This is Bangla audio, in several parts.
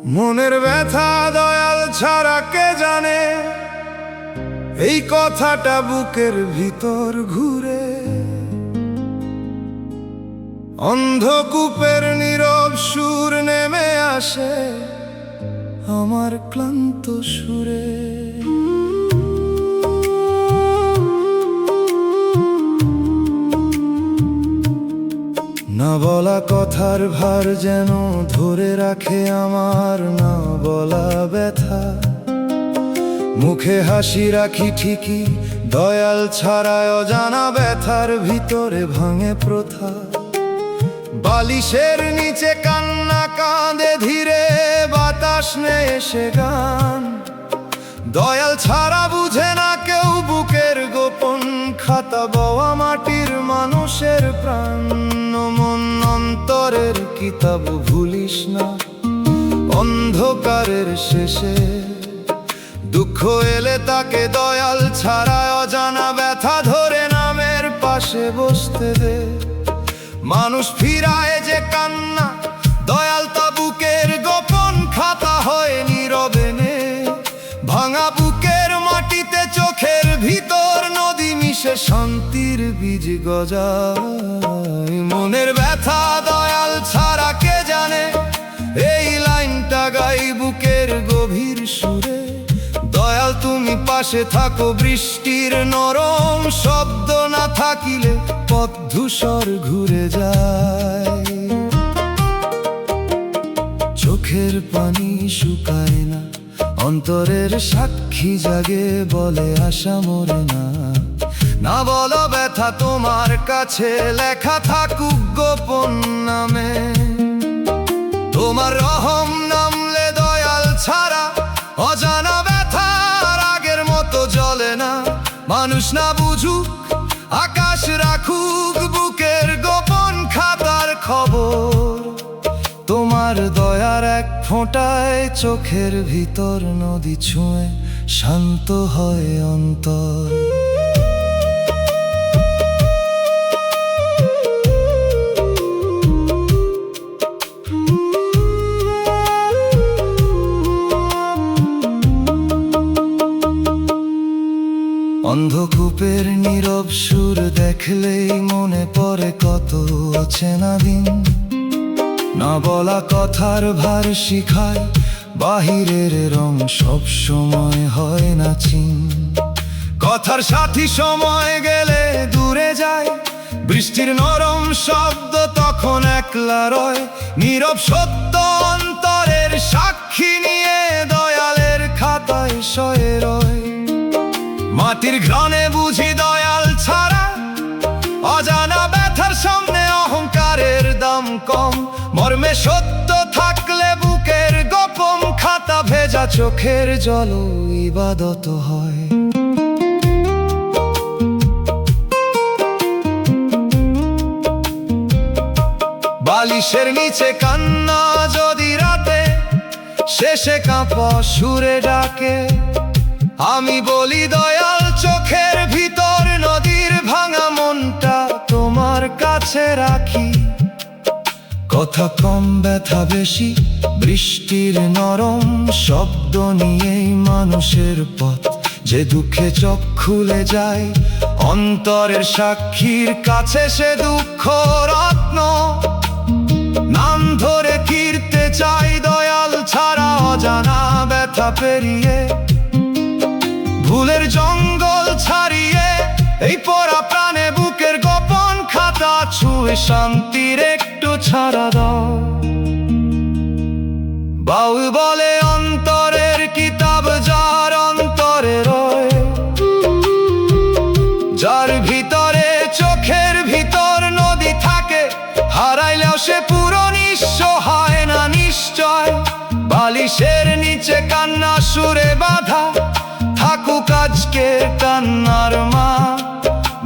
মনের ব্যথা দয়াল ছাড়া কে জানে, এই কথাটা বুকের ভিতর ঘুরে। অন্ধকূপের নীরব সুর নেমে আসে আমার ক্লান্ত সুরে। না বলা কথার ভার যেন ধরে রাখে আমার না বলা ব্যথা। মুখে হাসি রাখি ঠিকই, দয়াল ছাড়ায় অজানা ব্যথার ভিতরে ভাঙে প্রথা। বালিশের নিচে কান্না কাঁদে ধীরে, বাতাস নেই এসে গান। দয়াল ছাড়া বুঝে না কেউ বুকের গোপন খাতা, বওয়া মাটির মানুষের প্রাণ। মন অন্তরের কিতাব ভুলিস না, অন্ধকারের শেষে দুঃখ এলে তাকে দয়াল ছাড়া অজানা ব্যথা ধরে নামের পাশে বসতে দে। মানুষ ফিরায় যে কান্না, দয়াল তা বুকের গোপন খাতা হয় নীরবে নে। ভাঙা বুকের মাটিতে চোখের ভিতর নদী মিশে শান্তির বীজ গজায়। মনের ব্যথা দয়াল ছাড়া কে জানে, এই লাইনটা গাই বুকের গভীর সুরে। দয়াল তুমি পাশে থাকো, বৃষ্টির নরম শব্দ না থাকিলে পথ ধূসর ঘুরে যায়। চোখের পানি শুকায় না, অন্তরের সাক্ষী জাগে বলে আশা মরে না। না বলো ব্যথা তোমার কাছে লেখা থাকুক গোপন নামে। তোমার রহম নামলে দয়াল ছাড়া অজানা ব্যথার আগের মতো জ্বলে না। মানুষ না বুঝুক, আকাশ রাখুক বুকের গোপন খাতার খবর। তোমার দয়ার এক ফোঁটায় চোখের ভিতর নদী ছুঁয়ে শান্ত হয় অন্তর। অন্ধকূপের নীরব সুর দেখলেই মনে পড়ে কত অচেনা দিন। না বলা কথার ভার শিখায় বাহিরের রং সব সময় হয় না চিন। কথার সাথী সময় গেলে দূরে যায়, বৃষ্টির নরম শব্দ তখন একলা রয়। নীরব সত্য অন্তরের সাক্ষী নিয়ে দয়ালের খাতায় শয়ে রয়। মাটির ঘ্রাণে বুঝি দয়াল ছাড়া অজানা ব্যথার সামনে অহংকারের দাম কম। মর্মে সত্য থাকলে বুকের গোপন খাতা ভেজা চোখের জল ইবাদত হয়। বালিশের নিচে কান্না যদি রাতে শেষে কাঁপা সুরে ডাকে, আমি বলি দয়াল চোখের ভিতর নদীর ভাঙা মনটা তোমার কাছে রাখি। কথা কম ব্যথা বেশি, বৃষ্টির নরম শব্দ নিয়েই মানুষের পথ যে দুঃখে চোখ খুলে যায়। অন্তরের সাক্ষীর কাছে সে দুঃখ রত্ন, নাম ধরে ফিরতে চাই দয়াল ছাড়া অজানা ব্যথা পেরিয়ে। ভুলের জঙ্গল ছাড়িয়ে এই পড়া প্রাণে বুকের গোপন খাতা ছুঁয়ে শান্তির একটু ছাড়া দাও। বাউ বলে অন্তরের কিতাব যার অন্তরে রয়, যার ভিতরে চোখের ভিতর নদী থাকে, হারাইলেও সে পুরো নিঃস্ব হয় না নিশ্চয়। বালিশের নিচে কান্না সুরে বাঁধা থাকুক আজকের কান্নার মা।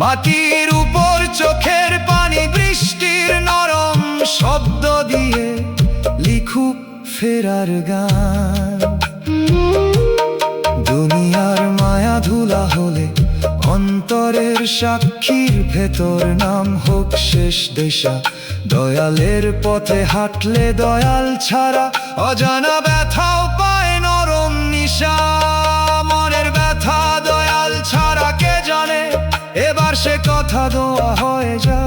মাটির উপর চোখের পানি বৃষ্টির নরম শব্দ দিয়ে লিখুক ফেরার গান। দুনিয়ার মায়া ধুলা হলে অন্তরের সাক্ষীর ভেতর নাম হোক শেষ দেশা। দয়ালের পথে হাঁটলে দয়াল ছাড়া অজানা ব্যথাও পায় নরম নিশা। মনের ব্যথা দয়াল ছাড়া কে জানে, এবার সে কথা দোয়া হয়ে যা।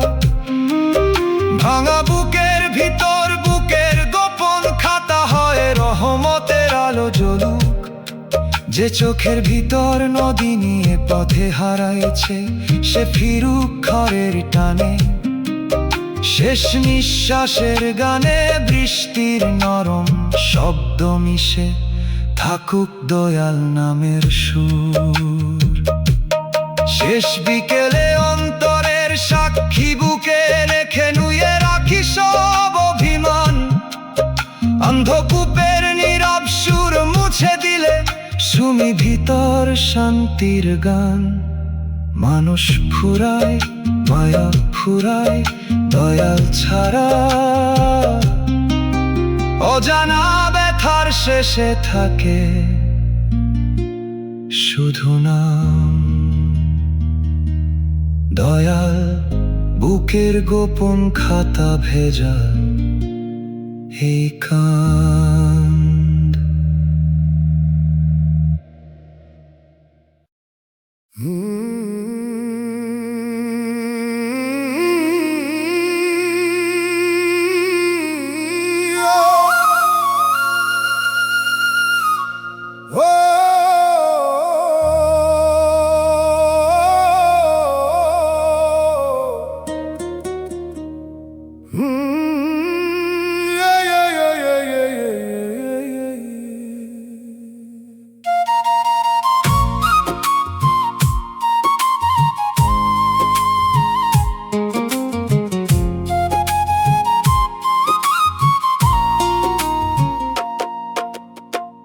ভাঙা বুকের ভিতর বুকের গোপন খাতা হয় রহমতের আলো জ্বলুক। যে চোখের ভিতর নদী নিয়ে পথে হারাইছে, সে ফিরুক ঘরের টানে। শেষ নিঃশ্বাসের গানে বৃষ্টির নরম শব্দ মিশে থাকুক দয়াল নামের সুর। শেষ বিকেলে অন্তরের সাক্ষী বুকে রেখে নুয়ে রাখি সব অভিমান। অন্ধকূপের নীরব সুর মুছে দিলে শুনি ভিতর শান্তির গান। মানুষ ফুরায় মায়া ফুরায় দয়াল ছাড়া, অজানা ব্যথার শেষে থাকে শুধু নাম। দয়াল বুকের গোপন খাতা ভেজা এই কান্দ।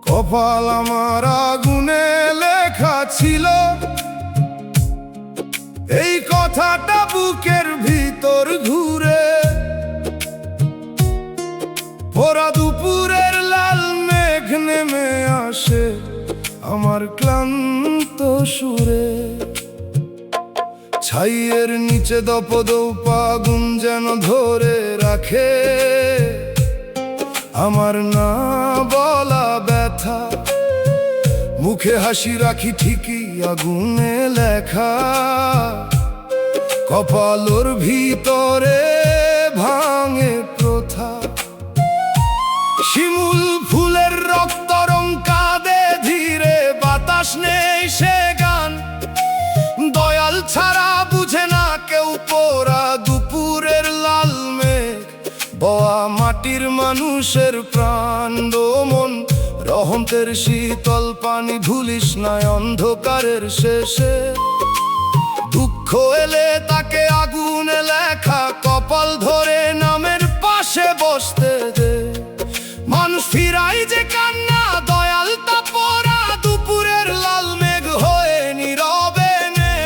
কপাল আমার আগুনে লেখা ছিল, এই কথাটা বুকের ভিতর ঘুরে। ভরা দুপুরের লাল মেঘ নেমে আসে আমার ক্লান্ত সুরে। ছাইয়ের নিচে দপদপ আগুন যেন ধরে রাখে আমার না বলা ব্যথা। মুখে হাসি রাখি ঠিকই আগুনে লেখা, কপালোর ভিতরে ভাঙে প্রথা। শিমুল ফুলের রক্ত রং কাঁদে ধীরে, বাতাস নেই সে গান। দয়াল ছাড়া বুঝে না কেউ পোড়া দুপুরের লাল মেঘ, বয়া মাটির মানুষের প্রাণ। মন রহমতের শীতল পানি ভুলিস না অন্ধকারের শেষে। দুঃখ এলে তাকে আগুনে লেখা, কপাল ধরে নামের পাশে বসতে দে। মানুষ ফিরাই যে কান্না দয়াল তা পোড়া দুপুরের লাল মেঘ হয়ে নীরবে নে।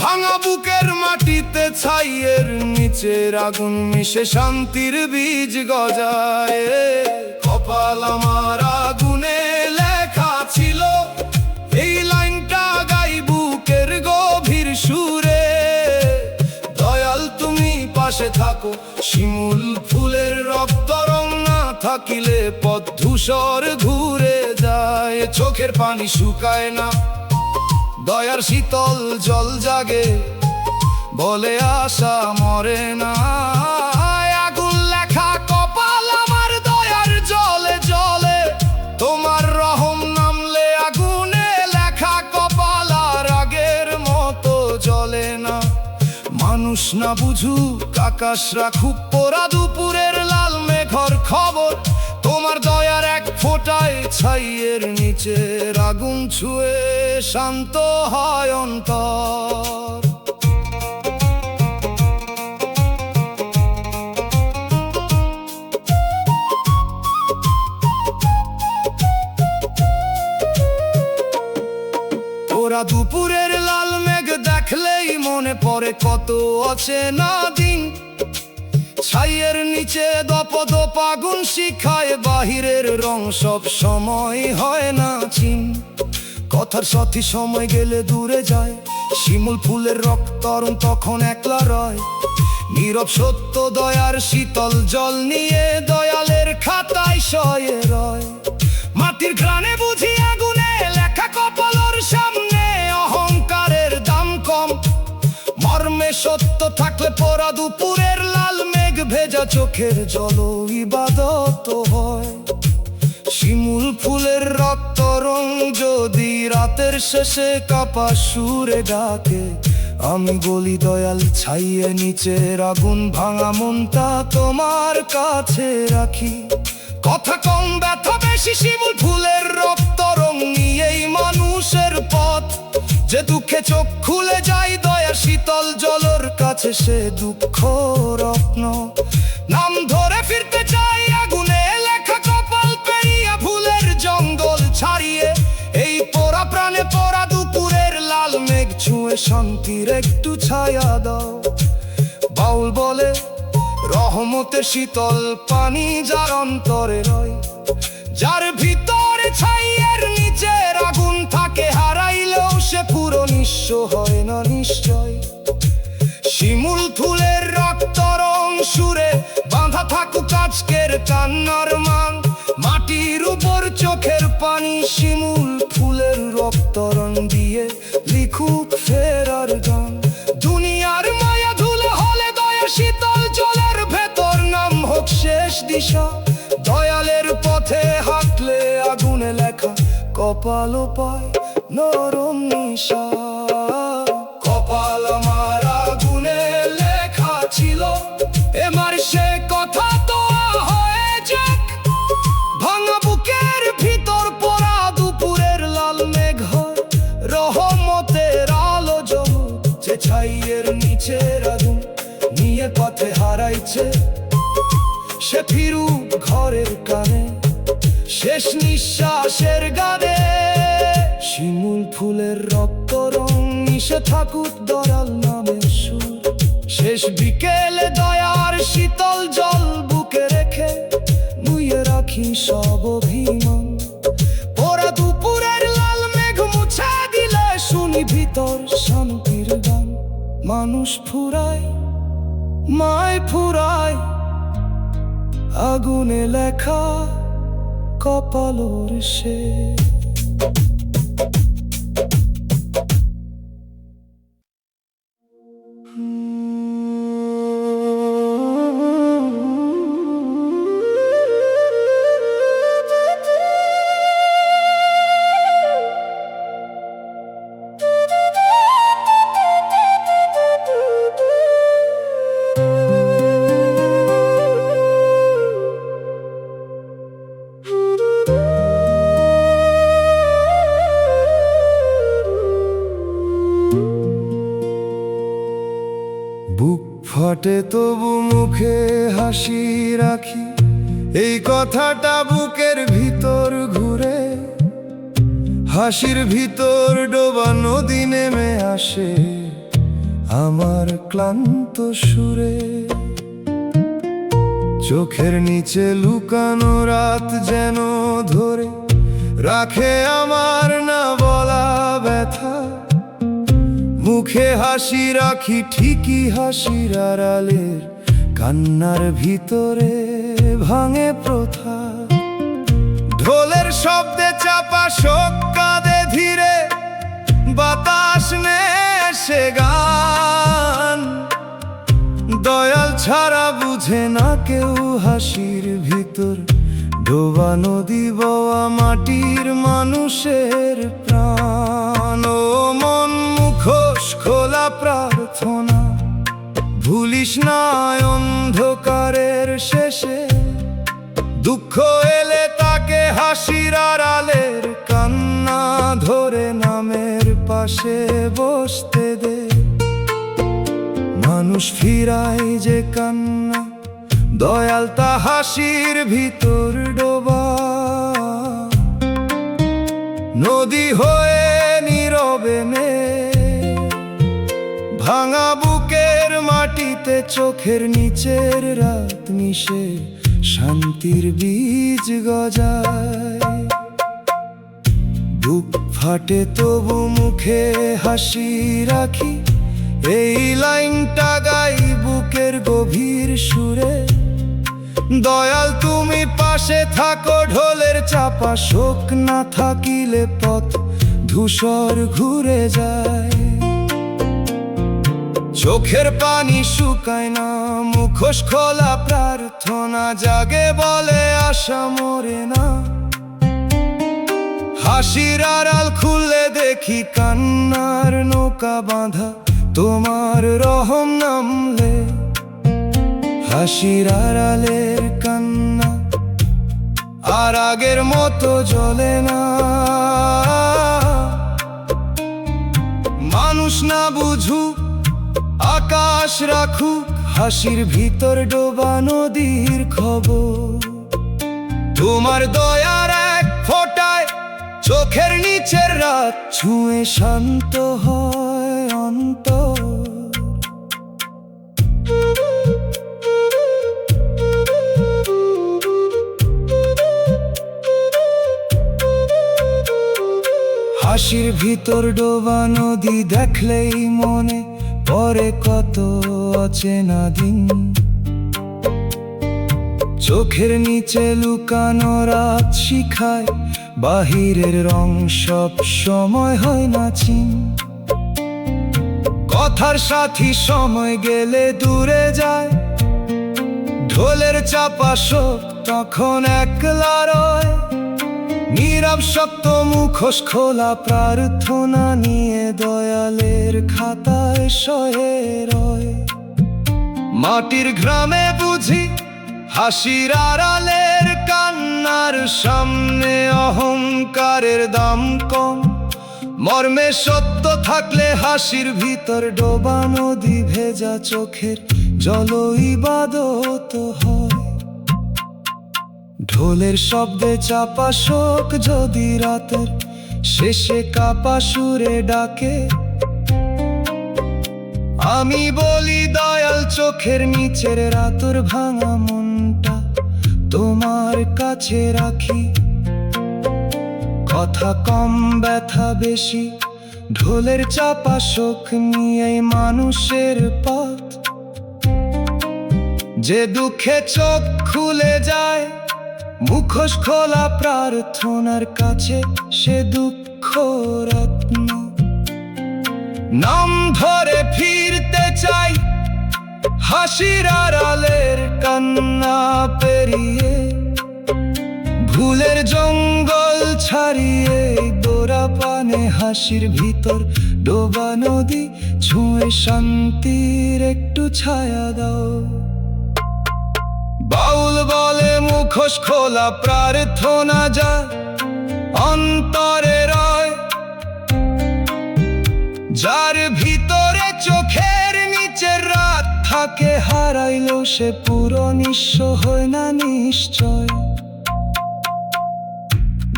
ভাঙা বুকের মাটিতে ছাইয়ের নিচের আগুন মিশে শান্তির বীজ গজায়। কপাল আমার আগুনে লেখা ছিল, এই লাইনটা গাই বুকের গভীর সুরে। দয়াল তুমি পাশে থাকো, শিমুল ফুলের রক্ত রং না থাকিলে পথ ধূসর ঘুরে যায়। চোখের পানি শুকায় না, দয়ার শীতল জল জাগে, বলে আশা মরে না। আগুন লেখা কপাল আমার দয়ার জলে জলে, তোমার রহম নামলে আগুনে লেখা কপাল আর আগের মতো জ্বলে না। মানুষ না বুঝুক আকাশ রাখুক পোড়া দুপুরের লাল মেঘর খবর, তোমার দয়ার এক ফোঁটায় ছাইয়ের নিচের আগুন ছুঁয়ে শান্ত হয় অন্তর। ওরা দুপুরের লাল মেঘ দেখলেই মনে পড়ে কত অচেনা দিন। ছাইয়ের নিচে দপদপ আগুন শিখায়, বাহিরের রং সব সময় হয় না চিন। কথার সাথী সময় গেলে দূরে যায়, শিমুল ফুলের রক্তরণ তখন একলা রয়। নীরব সত্য দয়ার শীতল জল নিয়ে দয়ালের খাতায় শয়ে রয়। মাটির ঘ্রাণে বুঝি আগুনে লেখা কপালর সামনে অহংকারের দাম কম। মর্মে সত্য থাকলে পরা দুপুরের লাল মেঘ ভেজা চোখের জল ইবাদত হয়। শিমুল ফুলের রক্তরং যদি রাতের শেষে কাপা সুরে ডাকে, আমি বলি দয়াল ছাইয়ে নিচের আগুন ভাঙা মনটা তোমার কাছে রাখি। কথা কম ব্যথা বেশি, শিমুল ফুলের রক্তরং নিয়েই মানুষের পথ। যে দুঃখে চোখ খুলে যায় দয়া শীতল জলর কাছে, সে দুঃখ রত্ন। নাম ধরে ফিরতে চাই আগুনে লেখা কপাল পেরিয়া, ফুলের জঙ্গল ছাড়িয়ে এই পোড়া প্রাণে পোড়া দুপুরের লাল মেঘ ছুঁয়ে শান্তির একটু ছায়া দাও। বাউল বলে রহমতের শীতল পানি যার অন্তরে রয়, যার ভিতরে ছাইয়ের নিচের আগুন থাকে, হারাইলেও সে পুরো নিঃস্ব হয় না নিশ্চয়। শিমুল ফুলের রক্তরং সুরে বাঁধা থাকুক আজকের কান্নার মান, মাটির উপর চোখের পানি শিমুল ফুলের রক্তরং দিয়ে লিখুক ফেরার গান। দুনিয়ার মায়া ধুলে হলে দয়া শীতল জলের ভেতর নাম হোক শেষ দিশা। দয়ালের পথে হাঁটলে আগুনে লেখা কপাল পায় নরম নিশা। কপাল আমার আগুনে লেখা ছিল, এবার সে কথা তো হয়ে যাক। ভাঙা বুকের ভিতর পড়া দুপুরের লাল মেঘ হয় রহমতের আলো জমুক। যে ছাইয়ের নিচের আগুন নিয়ে পথে হারাইছে, সে ফিরুক ঘরের কানে শেষ নিঃশ্বাসের গানে। শিমুল ফুলের রক্তরং মিশে থাকুক দয়াল নামের সুর। শেষ বিকেলে দয়ার শীতল জল বুকে রেখে নুয়ে রাখি সব অভিমান। পোড়া দুপুরের লাল মেঘ মুছে দিলে শুনি ভিতর শান্তির গান। মানুষ ফুরায় মায় ফুরায় আগুনে লেখা কপালর সে। বুক ফটে তবু মুখে হাসি রাখি, এই কথাটা বুকের ভিতর ঘুরে। হাসির ভিতর ডোবা নদী নেমে আসে আমার ক্লান্ত সুরে। চোখের নিচে লুকানো রাত যেন ধরে রাখে আমার না বলা ব্যথা। মুখে হাসি রাখি ঠিকই হাসির আড়ালের কান্নার ভিতরে ভাঙে প্রথা। ঢোলের শব্দে চাপা শোক কাঁদে ধীরে, বাতাস নেশে গান। দয়াল ছাড়া বুঝে না কেউ হাসির ভিতর ডোবা নদী বওয়া মাটির মানুষের প্রাণ। ও মন মুখোশ খোলা প্রার্থনা, ভুলিস না অন্ধকারের শেষে। দুঃখ এলে তাকে হাসির আড়ালের কান্না ধরে নামের পাশে বসতে দে। মানুষ ফিরায় যে কান্না, দয়াল তা হাসির ভিতর ডোবা। নদী হয়ে নীরবে নে, ভাঙা বুকের মাটিতে চোখের নিচের রাত মিশে শান্তির বীজ গজায়। বুক ফাটে তবু মুখে হাসি রাখি, এই লাইনটা গাই বুকের গভীর সুরে। দয়াল তুমি পাশে থাকো, ঢোলের চাপা শোক না থাকিলে পথ ধূসর ঘুরে যায়। চোখের পানি শুকায় না, মুখোশ খোলা প্রার্থনা জাগে, বলে আশা মরে না। হাসির আড়াল খুললে দেখি কান্নার নৌকা বাঁধা, তোমার রহম নামলে হাসির আড়ালের কান্না আর আগের মতো জ্বলে না। মানুষ না বুঝুক, আকাশ রাখুক, হাসির ভিতর ডোবা নদীর খবর। তোমার দয়ার এক ফোঁটায় চোখের নিচের রাত ছুঁয়ে শান্ত হয় অন্তর। হাসির ভিতর ডোবা নদী দেখলেই মনে পরে কত অচেনা দিন। চোখের নিচে লুকানো রাত শিখায়, বাহিরের রং সব সময় হয় না চিন। কথার সাথী সময় গেলে দূরে যায়, ঢোলের চাপা শোক তখন একলা রয়। নীরব সপ্ত মুখোশ খোলা প্রার্থনা নিয়ে দয়ালের খাতায় শয়ে রয়। মাটির গ্রামে বুঝি হাসির আড়ালের কান্নার সামনে অহংকারের দাম কম। মর্মে সত্য থাকলে হাসির ভিতর ডোবা নদী ভেজা চোখের জল ইবাদত হয়। ঢোলের শব্দে চাপা শোক যদি রাতের শেষে কাপা সুরে ডাকে, আমি বলি দয়াল চোখের নিচের রাতের ভাঙা মনটা তোমার কাছে রাখি। কথা কম ব্যথা বেশি, ঢোলের চাপা শোক নিয়ে মানুষের পথ। যে দুঃখে চোখ খুলে যায়, মুখোশ খোলা প্রার্থনার কাছে সে দুঃখ রত্ন। নাম ধরে ফিরতে চাই, হাসির আড়ালের কান্না পেরিয়ে। ভুলের জঙ্গল ছাড়িয়ে গোড়া পানে হাসির ভিতর ডোবা নদী ছুঁয়ে শান্তির একটু ছায়া দাও। বাউল বলে মুখোশ খোলা প্রার্থনা যায় অন্তরে রয়। যার ভিতরে চোখের নিচের রাত থাকে, হারাইলেও সে পুরো নিঃস্ব হয় না নিশ্চয়।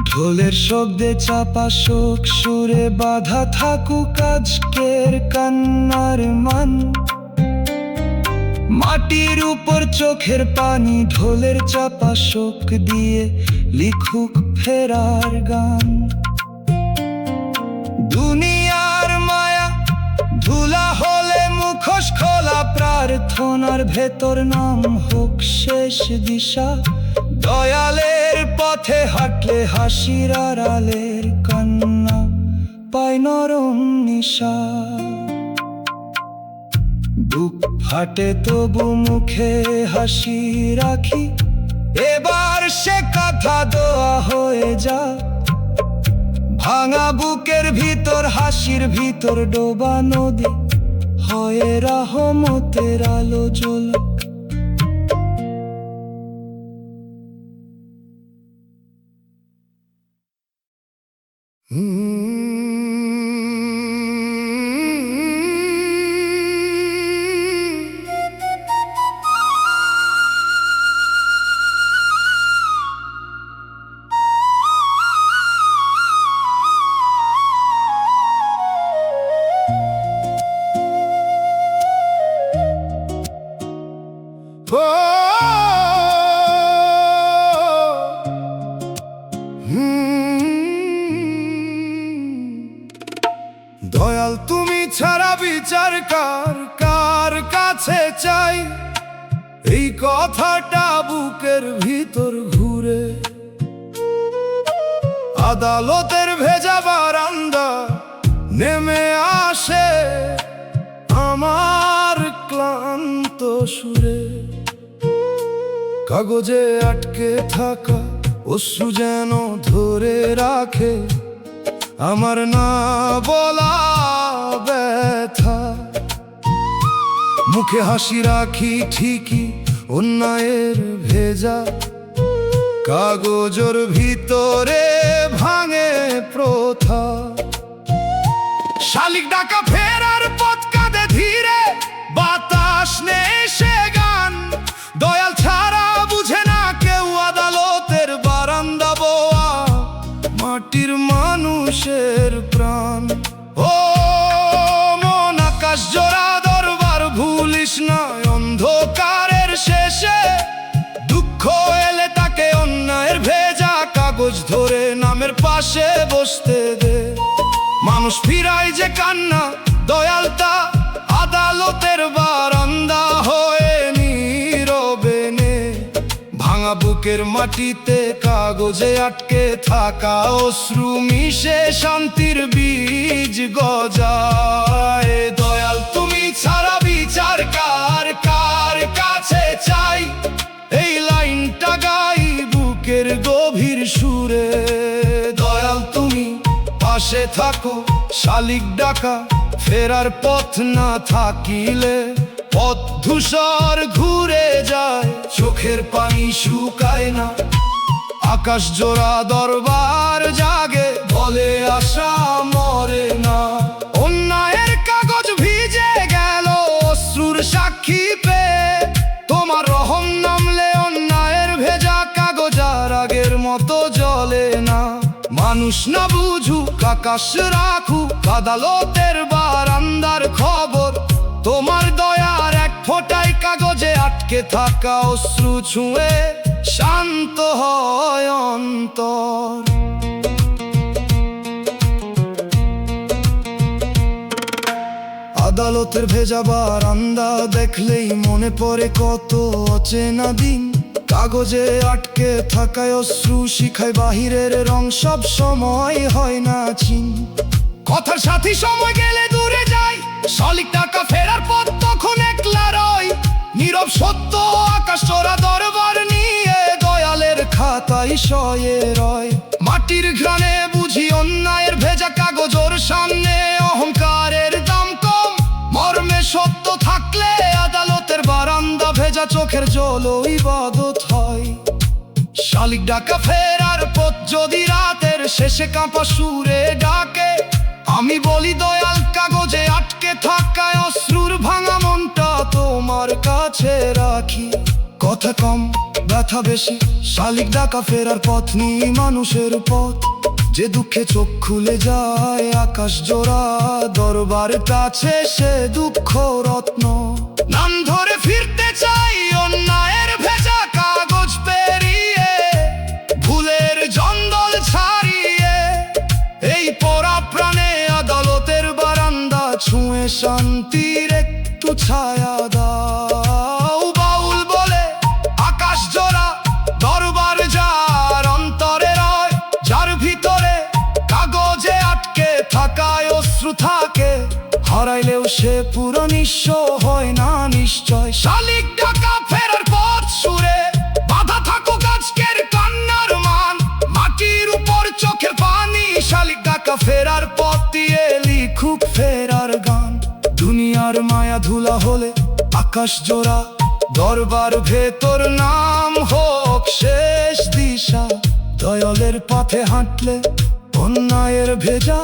ঢোলের শব্দে চাপা শোক সুরে বাধা থাকুক আজকের কান্নার মান। মাটির উপর চোখের পানি ঢোলের চাপা শোক দিয়ে লিখুক ফেরার গান। দুনিয়ার মায়া ধুলা হলে মুখোশ খোলা প্রার্থনার ভেতর নাম হোক শেষ দিশা। দয়ালের পথে হাঁটলে হাসির আড়ালের কান্না পায় নরম নিশা। বুক ফাটে তবু মুখে হাসি রাখি, এবার সে কথা দোয়া হয়ে যা। ভাঙা বুকের ভিতর হাসির ভিতর ডোবা নদী হয়ে রহমতের আলো জ্বলুক। কথাটা বুকের ভিতর ঘুরে। আদালতের ভেজা বারান্দা নেমে আসে আমার ক্লান্ত সুরে। কাগজে আটকে থাকা অশ্রু যেন ধরে রাখে আমার না বলা ব্যথা। মুখে হাসি রাখি ঠিকই, অন্যায়ের ভেজা কাগজের ভিতরে ভাঙে প্রথা। শালিক ডাকা ফেরার পথ কাঁদে ধীরে, বাতাস নেই সে গান। দয়াল ছাড়া বুঝে না কেউ আদালতের বারান্দা বোয়া মাটির মানুষের প্রাণ। ও মন আকাশ জোড়া দরবার ভুলিস না, অন্ধকারের শেষে দুঃখ এলে তাকে অন্যায়ের ভেজা কাগজ ধরে নামের পাশে বসতে দে। মানুষ ফিরায় যে কান্না, দয়ালতা আদালতের বারান্দা হয়ে নীরবে নে। ভাঙা বুকের মাটিতে কাগজে আটকে থাকা অশ্রু মিশে শান্তির বীজ গজায়। দয়াল তুমি ছাড়া বিচার কার কার কাছে চাই, এই লাইনটা গাই বুকের গভীর সুরে। দয়াল তুমি পাশে থাকো, শালিক ডাকা ফেরার পথ না থাকিলে পথ ধূসর ঘুরে যায়, চোখের পানি শুকায় না। আকাশ জোড়া দরবার জাগে, বলে আশা মরে না। অন্যায়ের কাগজ ভিজে গেল অশ্রুর সাক্ষী পেয়ে, তোমার রহম নামলে অন্যায়ের ভেজা কাগজ আর আগের মতো জ্বলে না। মানুষ না বুঝুক, আকাশ রাখুক আদালতের বারান্দার খবর। তোমার দয়ার এক ফোঁটায় কাগজে আটকে থাকা অশ্রু ছুঁয়ে শান্ত হয় অন্তর। আদালতের ভেজা বারান্দা দেখলেই মনে পড়ে কত অচেনা দিন। কাগজে আটকে থাকায় অশ্রু শিখায় বাহিরের রং সব সময় হয় না চিন। কথার সাথী সময় গেলে দূরে যায়, শালিক টাকা ফেরার পথ তখন একলা রয়। নীরব সত্য আকাশ চোরা দরবার নিয়ে দয়ালের খাতায় শয়ে রয়। মাটির ঘ্রাণে বুঝি অন্যায়ের ভেজা কাগজের সামনে অহংকারের দাম কম। মর্মে সত্য থাকলে আদালতের বারান্দা ভেজা চোখের জল ইবাদত হয়। শালিক ডাকা ফেরার পথ যদি রাতের শেষে কাঁপা সুরে ডাকে, আমি বলি দয়াল কাগজে আটকে থাকায় অশ্রুর ভাঙা মনটা তোমার কাছে রাখি। কথা কম ব্যথা বেশি, শালিক ডাকা ফেরার পথ নিয়ে মানুষের পথ। যে দুঃখে চোখ খুলে যায় আকাশ জোড়া দরবার কাছে, সে দুঃখ রত্ন। নাম ধরে ফিরতে চাই অন্যায়ের ভেজা কাগজ পেরিয়ে, ভুলের জঞ্জাল ছাড়িয়ে। এই পরা প্রাণে আদালতের বারান্দা ছুঁয়ে শান্তির একটু ছায়া দাও। বাউল বলে আকাশ জোড়া দরবার যার অন্তরে রয়, যার ভিতরে কাগজে আটকে থাকায় অশ্রু থাকে। হারাইলেও সে পুরো নিঃস্ব হয় না নিশ্চয়। শালিক ডাকা ফেরার পথ সুরে বাধা থাকুক আজকের কান্নার মান। মাটির উপর চোখের পানি, শালিক ডাকা ফেরার পথ দিয়ে লিখুক ফেরার গান। দুনিয়ার মায়া ধুলা হলে আকাশ জোড়া দরবার ভেতর নাম হোক শেষ দিশা। দয়ালের পথে হাঁটলে অন্যায়ের ভেজা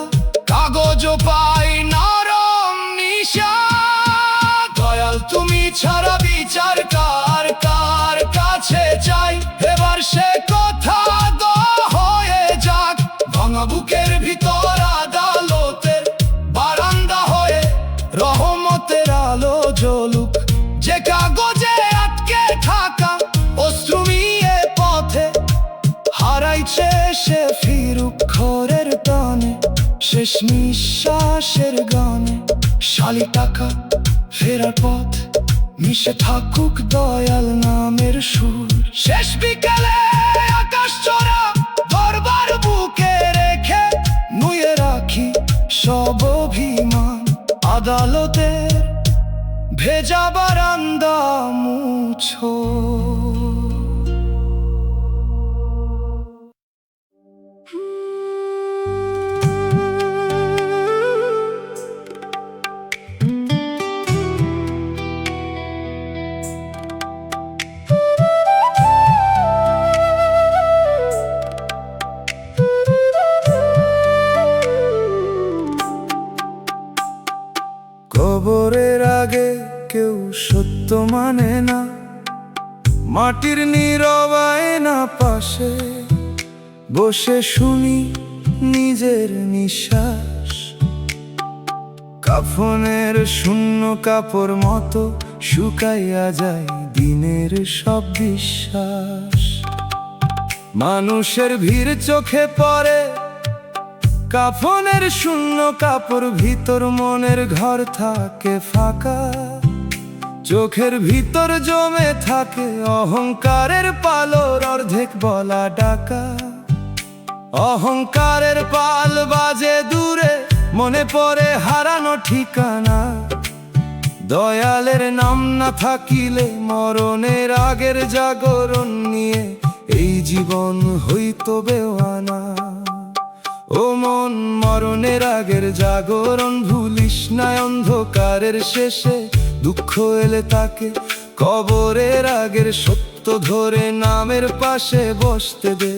কাগজ পাই নরম নিশা। দয়াল তুমি ছাড়া বিচার কার কার কাছে চাই, এবার সে কথা হয়ে যাক। ভাঙা বুকের ভিতর আদালতের বারান্দা হয়ে রহমতের আলো জ্বলুক। যে কাগজে আটকে থাকা অশ্রু নিয়ে পথে হারাইছে সে ফিরুক ঘরের টানে, শেষ নিঃশ্বাসের গানে। শালিক টাকা ফেরার পথ মিশে থাকুক দয়াল নামের সুর। শেষ বিকেলে আকাশ চড়া দরবার বুকে রেখে নুয়ে রাখি সব অভিমান। আদালতের ভেজা বারান্দা মুছো। কবরের আগে কেউ সত্য মানে না, মাটির নীরব আয়না পাশে বসে শুনি নিজের নিঃশ্বাস। কাফনের শূন্য কাপড় মতো শুকাইয়া যায় দিনের সব বিশ্বাস। মানুষের ভিড় চোখে পড়ে, কাফনের শূন্য কাপড় ভিতর মনের ঘর থাকে ফাঁকা। চোখের ভিতর জমে থাকে অহংকারের পালর অর্ধেক বলা ডাকা। অহংকারের পাল বাজে দূরে, মনে পড়ে হারানো ঠিকানা। দয়ালের নাম না থাকিলে মরণের আগের জাগরণ নিয়ে এই জীবন হইতো বেওয়ানা। ও মন, মরণের আগের জাগরণ ভুলিস না। অন্ধকারের শেষে দুঃখ এলে তাকে কবরের আগের সত্য ধরে নামের পাশে বসতে দে।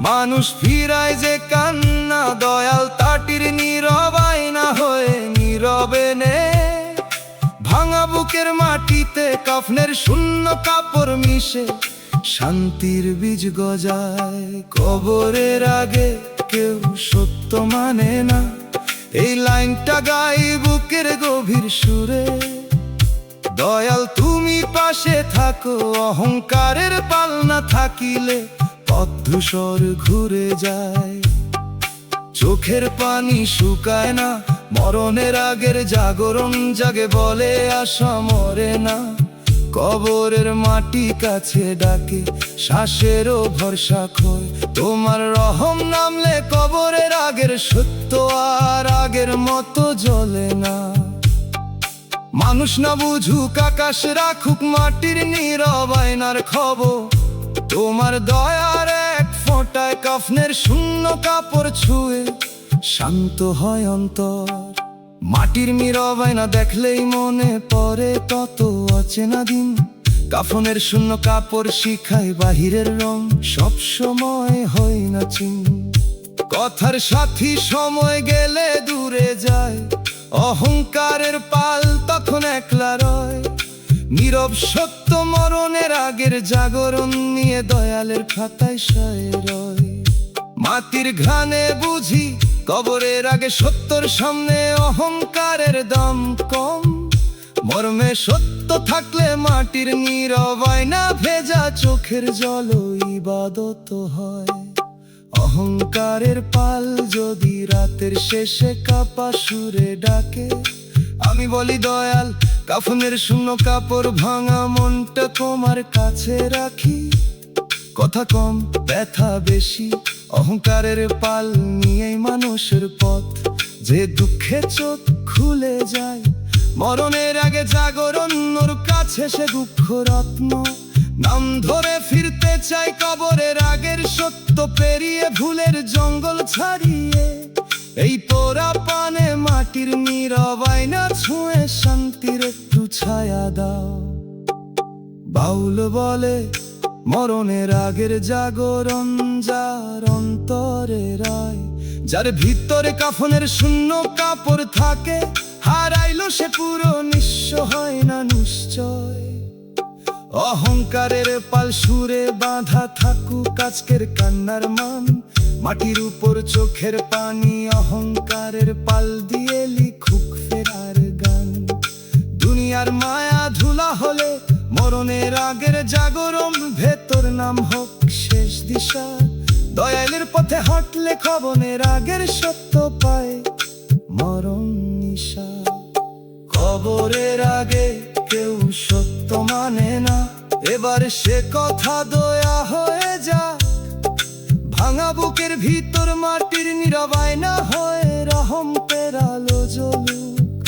মানুষ ফিরায় যে কান্না, দয়াল তাটির নীরব আয়না হয়ে নীরবে নে। ভাঙা বুকের মাটিতে কাফনের শূন্য কাপড় মিশে শান্তির বীজ গজায়। কবরের আগে কেউ সত্য মানে না, এই লাইনটা গাই বুকের গভীর সুরে। দয়াল তুমি পাশে থাকো, অহংকারের পালনা থাকিলে পথ ধূসর ঘুরে যায়। চোখের পানি শুকায় না, মরণের আগের জাগরণ জাগে বলে আশা মরে না। কবরের মাটি কাছে ডাকে, শ্বাসেরও ভরসা খোয়। তোমার রহম নামলে কবরের আগের সত্য আর আগের মতো জ্বলে না। মানুষ না বুঝুক, আকাশ রাখুক মাটির নীরব আয়নার খবর। তোমার দয়ার এক ফোঁটায় কাফনের শূন্য কাপড় ছুঁয়ে শান্ত হয় অন্তর। মাটির নীরব আয়না দেখলেই মনে পড়ে কত অচেনা দিন। কাফনের শূন্য কাপড় শিখায় বাহিরের রং, সব সময় হয় না চিন। কথার সাথী সময় গেলে দূরে যায়, অহংকারের পাল তখন একলা রয়। নীরব সত্য মরণের আগের জাগরণ নিয়ে দয়ালের খাতায় সায় রয়। মাটির ঘানে বুঝি কবরের আগে সত্যর সামনে অহংকারের দাম কম। মর্মে সত্য থাকলে মাটির নীরব আয়না ভেজা চোখের জল ইবাদত হয়। অহংকারের পাল যদি রাতের শেষে কাপা সুরে ডাকে, আমি বলি দয়াল কাফনের শূন্য কাপড় ভাঙা মনটা তোমার কাছে রাখি। কথা কম, ব্যথা বেশি, অহংকারের পাল নিয়েই মানুষের পথ। যে দুঃখে চোখ খুলে যায়, মরণের আগে জাগরণ ওর কাছে সে দুঃখ রত্ন। নাম ধরে ফিরতে চাই কবরের আগের সত্য পেরিয়ে, ভুলের জঙ্গল ছাড়িয়ে। এই পোড়া পানে মাটির নীরব আয়না ছুঁয়ে শান্তির একটু ছায়া দাও। বাউল বলে মরণের আগের জাগরণ যার অন্তরে রায়। যার ভিতরে কাফনের শূন্য কাপড় থাকে, হারাইলো সে পুরো নিঃস্ব হয় না নিশ্চয়। অহংকারের পাল সুরে বাঁধা থাকুক আজকের কান্নার মান। মাটির উপর চোখের পানি অহংকারের পাল দিয়ে লিখুক ফেরার গান। দুনিয়ার মায়া ধুলা হলে মরণের আগের জাগরণ ভেতর নাম হোক শেষ দিশা। দয়ালের পথে হাঁটলে কবরের আগের সত্য পায় মরণ নিশা। কবরের আগে কেউ সত্য মানে না, এবার সে কথা দয়া হয়ে যা। ভাঙা বুকের ভিতর মাটির নীরব আয়না হয়ে রহমতের আলো জ্বলুক।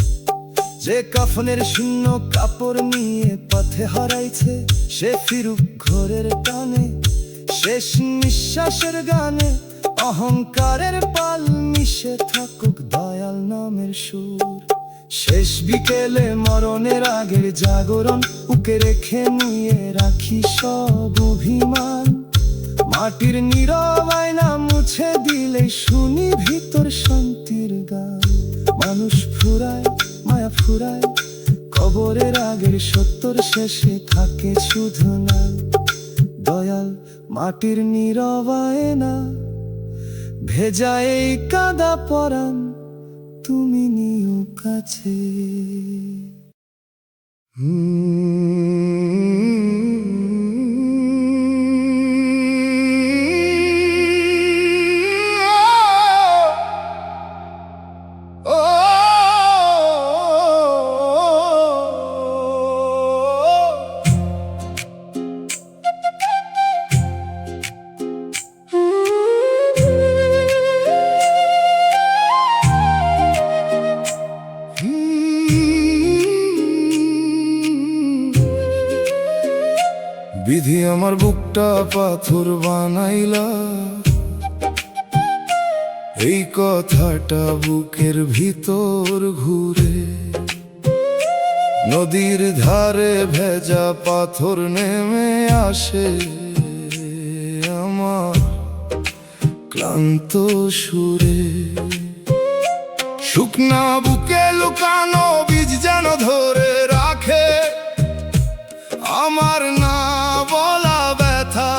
যে কাফনের শূন্য কাপড় নিয়ে পথে হারাইছে, সে ফিরুক ঘরের টানে। শেষ নিঃশ্বাসের গানে অহংকারের পাল মিশে থাকুক দয়াল নামের সুর। শেষ বিকেলে মরণের আগের জাগরণ বুকে রেখে নিয়ে রাখি সব অভিমান। মাটির নীরব আয়না মুছে দিলে শুনি ভিতর শান্তির গান। মানুষ ফুরায়, মায়া ফুরায়, কবরের আগের সত্যর শেষে থাকে শুধু নাম। দয়াল মাটির নীরব আয়না, ভেজা এই কাদা পরাণ তুমি নিও কাছে। বিধি আমার বুকটা পাথর বানাইলা, এই কথাটা বুকের ভিতর ঘুরে। নদীর ধারে ভেজা পাথর নেমে আসে আমার ক্লান্ত সুরে। শুকনা বুকে লুকানো বীজ যেন ধরে রাখে আমার না বলা ব্যথা।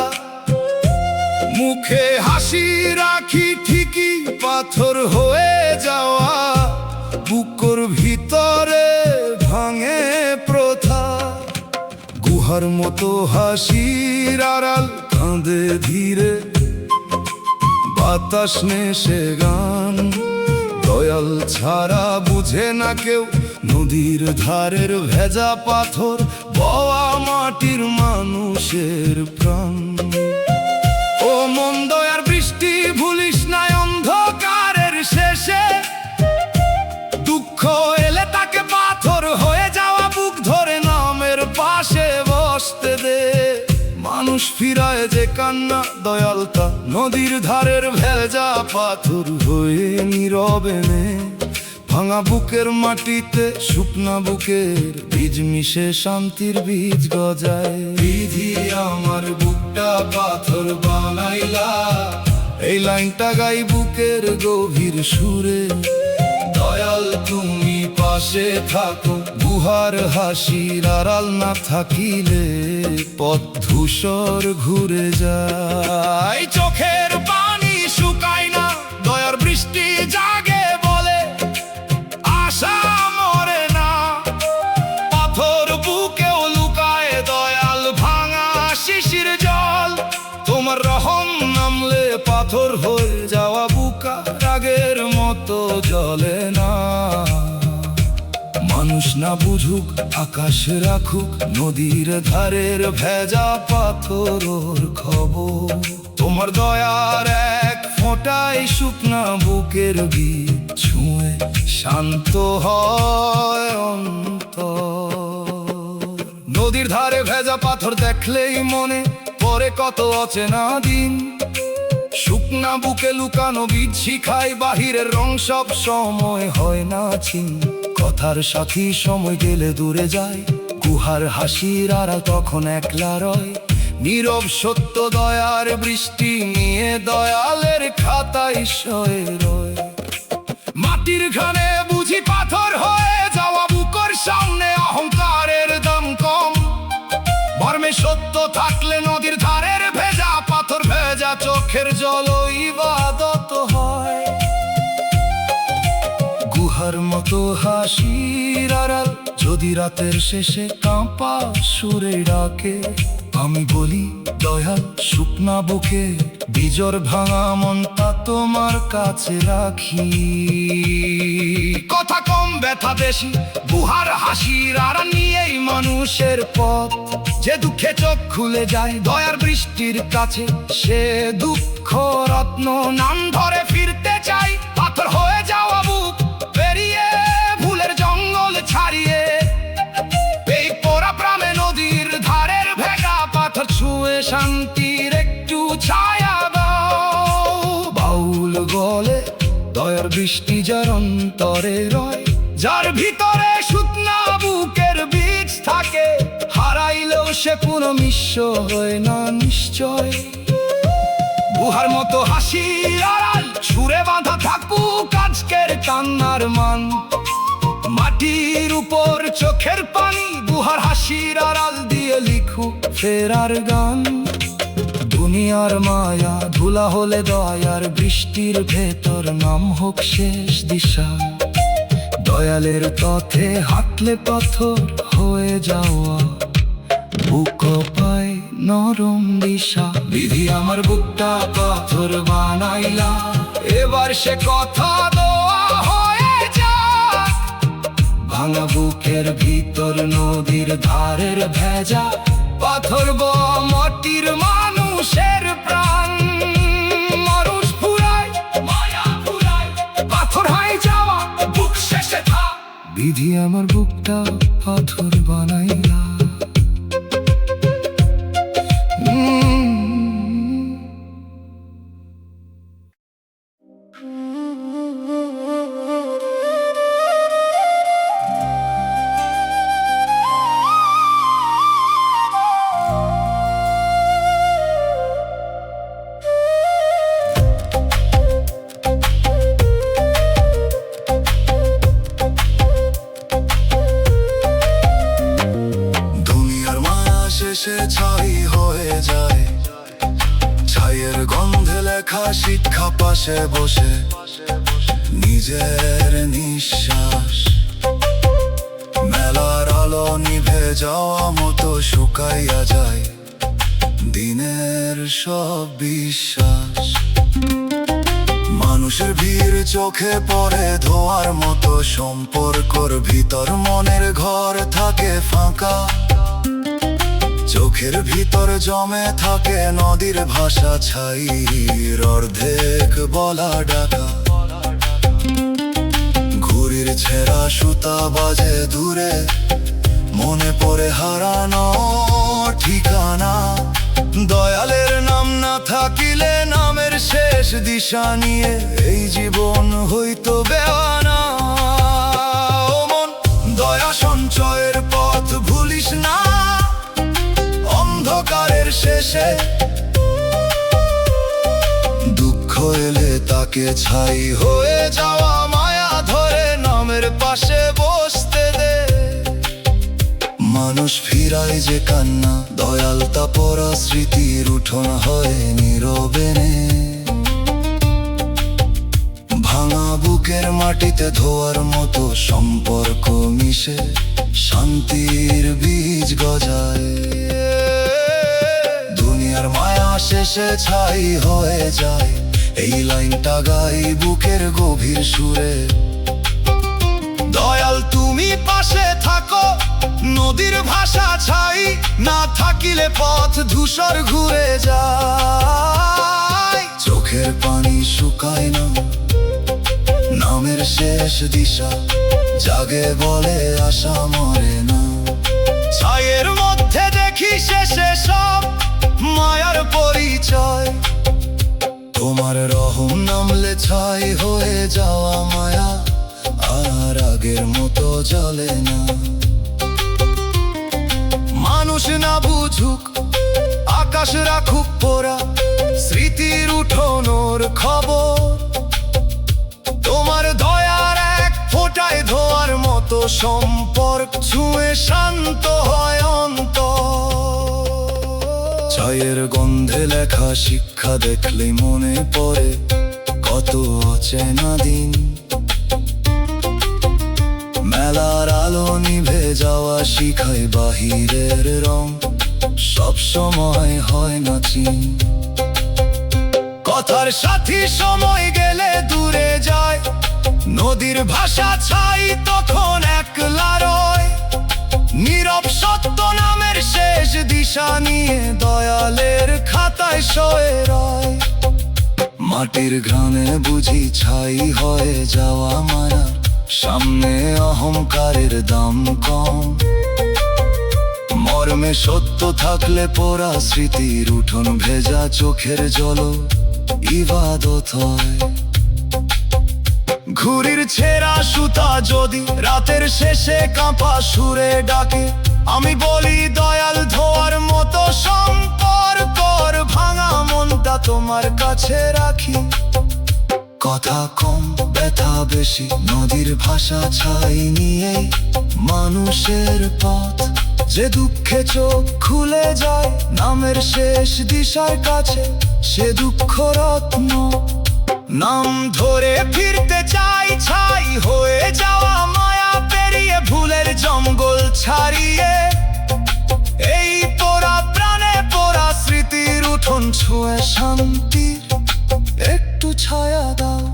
মুখে হাসি রাখি ঠিকই পাথর হয়ে যাওয়া, বুকের ভিতরে ভাঙে প্রথা। গুহার মতো হাসির আড়াল কাঁদে ধীরে, বাতাস নেশে গান। দয়াল ছাড়া বুঝে না কেউ নদীর ধারের ভেজা পাথর, বওয়া মাটির মানুষের প্রাণ। ও মন দয়ার বৃষ্টি ভুলিস না অন্ধকারের শেষে, দুঃখ এলে তাকে পাথর হয়ে যাওয়া বুক ধরে নামের পাশে বসতে দে। মানুষ ফিরায় যে কান্না দয়াল তা নদীর ধারের ভেজা পাথর হয়ে নীরবে নে। ভাঙা বুকের মাটিতে শুকনা বুকের বীজ মিশে শান্তির বীজ গজায়। বিধি আমার বুকটা পাথর বানাইলা, এই লাইনটা গাই বুকের গভীর সুরে। দয়াল তুমি পাশে থাকো, গুহার হাসির আড়াল না থাকিলে পথ ধূসর ঘুরে যায়। চোখের পানি শুকায় না, দয়ার বৃষ্টি জাগে বলে আশা মরে না। পাথর বুকেও লুকায় দয়াল ভাঙা শিশির জল। তোমার রহম নামলে পাথর হয়ে যাওয়া বুকা রাগের মতো জ্বলে না। মানুষ না বুঝুক আকাশ রাখুক নদীর ধারের ভেজা পাথর খবর। তোমার দয়ার এক ফোঁটাই শুকনা বুকের গীত ছুঁয়ে শান্ত হয় অন্তর। নদীর ধারে ভেজা পাথর দেখলেই মনে পরে কত অচেনা দিন। শুকনা বুকে লুকানো বীজ শিখায় বাহিরের রং সব সময় হয় না চিন। কথার সাথী সময় গেলে দূরে যায়, গুহার হাসির আড়াল তখন একলা রয়। নীরব সত্য দয়ার বৃষ্টি নিয়ে দয়ালের খাতায় শয়ে রয়। মাটির ঘানে বুঝি পাথর হয়ে যাওয়া বুকের সামনে অহংকারের দাম কম। মর্মে সত্য থাকলে নদীর ধারের ভেজা পাথর ভেজা চোখের জল ইবাদত হয়। গুহার মতো হাসির আড়াল যদি রাতের শেষে কাঁপা সুরে ডাকে, আমি বলি দয়াল শুকনা বুকে বিজর ভাঙা মনটা তোমার কাছে রাখি। কথা কম ব্যথা বেশি, বুহার হাসির আর নিয়েই মানুষের পথ। যে দুঃখে চোখ খুলে যায় দয়ার বৃষ্টির কাছে, সে দুঃখ রত্ন নাম ধরে ফিরতে চাই। পাথর হয়ে যাওয়া বুক পেরিয়ে, ভুলের জঙ্গল ছাড়িয়ে, এই পোড়া প্রামে নদীর ধারের ভেগা পাথর ছুঁয়ে শান্তির একটু ছায়া দাও। বাউল গলে দয়ার বৃষ্টি যার অন্তরে রয়, যার ভিতরে শুকনা বুকের বীজ থাকে, হারাইলেও সে কোনো মিশ্র হয় না নিশ্চয়। বুহার মতো হাসির আড়াল সুরে বাঁধা থাকুক আজকের কান্নার মান। মাটির উপর চোখের পানি, বুহার হাসির আড়াল দিয়ে লিখুক ফেরার গান। দুনিয়ার মায়া ধুলা হলে দয়ার বৃষ্টির ভেতর নাম হোক শেষ দিশা। দয়ালের পথে হাঁটলে পাথর হয়ে যাওয়া, বুক পায় নরম দিশা। বিধি আমার বুকটা পাথর বানাইলা, এবার সে কথা দোয়া হয়ে যাক। ভাঙা বুকের ভিতর নদীর ধারের ভেজা পাথর মাটির মানুষের প্রাণ। মানুষ ফুরায় মায়া ফুরায়, পাথর হয়ে যাওয়া বুক শেষে থাক। বিধি আমার বুকটা পাথর বানাইলা। শেষে ছাই হয়ে যায়, ছাইয়ের গন্ধে লেখা শিক্ষা পাশে বসে, নিজের নিঃশ্বাস মেলার আলো নিভে যাওয়া মতো শুকাইয়া যায় দিনের সব বিশ্বাস। মানুষের ভিড় চোখে পড়ে ধোয়ার মতো, সম্পর্কর ভিতর মনের ঘর থাকে ফাঁকা। চোখের ভিতর জমে থাকে নদীর ভাষা, ছাইর অর্ধেক বলা ডাকা। ঘুড়ির ছেঁড়া সুতা বাজে দূরে, মনে পড়ে হারানো ঠিকানা। দয়ালের নাম না থাকিলে নামের শেষ দিশা নিয়ে এই জীবন হইতো বেওয়ানা। ও মন, দয়া সঞ্চয়ের পথ ভুলিস না, অন্ধকারের শেষে দুঃখ এলে তাকে ছাই হয়ে যাওয়া মায়া ধরে নামের পাশে বসতে দে। মানুষ ফিরায় যে কান্না, দয়াল তা পরা স্মৃতির উঠোন হয় নীরবে নে। ভাঙা বুকের মাটিতে ধোয়ার মতো সম্পর্ক মিশে শান্তির বীজ গজায়। দুনিয়ার মায়া শেষে ছাই হয়ে যায়, এই লাইনটা গাই বুকের গভীর সুরে। দয়াল তুমি পাশে থাকো, নদীর ভাষা ছাই না থাকিলে পথ ধূসর ঘুরে যায়। চোখের পানি শুকায় না, নামের শেষ দিশা জাগে বলে আশা মরে না। ছাইয়ের মধ্যে দেখি শেষে সব মায়ার পরিচয়, তোমার রহম নামলে ছাই হয়ে যাওয়া মায়া আর আগের মতো জ্বলে না। মানুষ না বুঝুক, আকাশ রাখুক পোড়া, স্মৃতির উঠোনোর খবর। তোমার দয়ার এক ফোঁটায় ধোয়ার মতো সম্পর্ক ছুঁয়ে শান্ত হয় অন্তর। ছাইয়ের গন্ধে লেখা শিক্ষা দেখলেই মনে পড়ে কত অচেনা দিন। মেলার আলো নিভে যাওয়া শিখায় বাহিরের রং সব সময় হয় না চিন। কথার সাথী সময় গেলে দূরে যায়, নদীর ভাষা ছাই তখন একলা রয়। নীরব সত্য নামের শেষ দিশা নিয়ে দয়ালের খাতায় শয়ে রয়। মাটির ঘ্রাণে বুঝি ছাই হয়ে যাওয়া মারা, সামনে অহংকারের দাম কম। মর্মে সত্য থাকলে পোড়া স্মৃতির উঠোন ভেজা চোখের জল ইবাদত হয়। ঘুড়ির ছেঁড়া সুতা যদি রাতের শেষে কাঁপা সুরে ডাকে, আমি বলি দয়াল ধোয়ার মতো সম্পর্কর ভাঙা মনটা তোমার কাছে রাখি। কথা কম ব্যথা বেশি, নদীর ভাষা ছাই নিয়ে মানুষের পথ। যে দুঃখে চোখ খুলে যায় নামের শেষ দিশার কাছে, সে দুঃখ রত্ন। নাম ধরে ফিরতে চাই ছাই হয়ে যাওয়া মায়া পেরিয়ে, ভুলের জঙ্গল ছাড়িয়ে। এই পোড়া প্রাণে পোড়া স্মৃতির উঠোন ছুঁয়ে শান্তির একটু ছায়া দাও।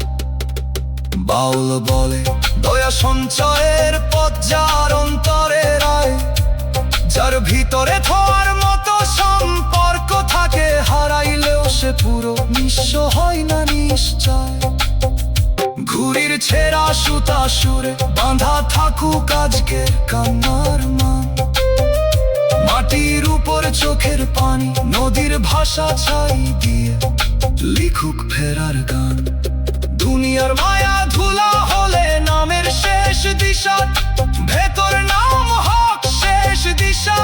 বাউল বলে দয়া সঞ্চয়ের পথ যার অন্তরে রায়, যার ভিতরে ধোয়ার মতো সম্পর্ক থাকে, হারাইলেও সে পুরো নিঃস্ব হয় না নিশ্চয়। ঘুড়ির ছেঁড়া সুতা সুরে বাঁধা থাকুক আজকের কান্নার মান। মাটির উপর চোখের পানি, নদীর ভাষা ছাই দিয়ে লিখুক ফেরার গান। দুনিয়ার মায়া ধুলা হলে নামের শেষ দিশা, ভেতর নাম হক শেষ দিশা।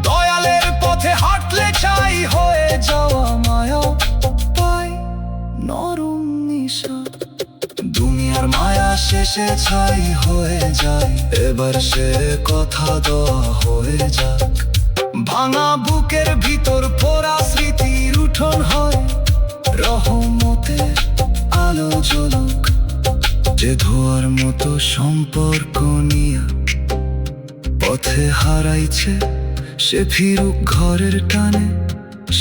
দয়ালের পথে হাঁটলে ছাই হয়ে যাওয়া মায়া পাই নরম নিশা। দুনিয়ার মায়া শেষে ছাই হয়ে যায়, এবার সে কথা দেওয়া হয়ে যাক। ভাঙা বুকের ভিতর পোড়া স্মৃতির উঠোন হয়, রহমতে আলো জ্বলুক। যে ধোয়ার মতো সম্পর্ক নিয়ে পথে হারাইছে, সে ফিরুক ঘরের টানে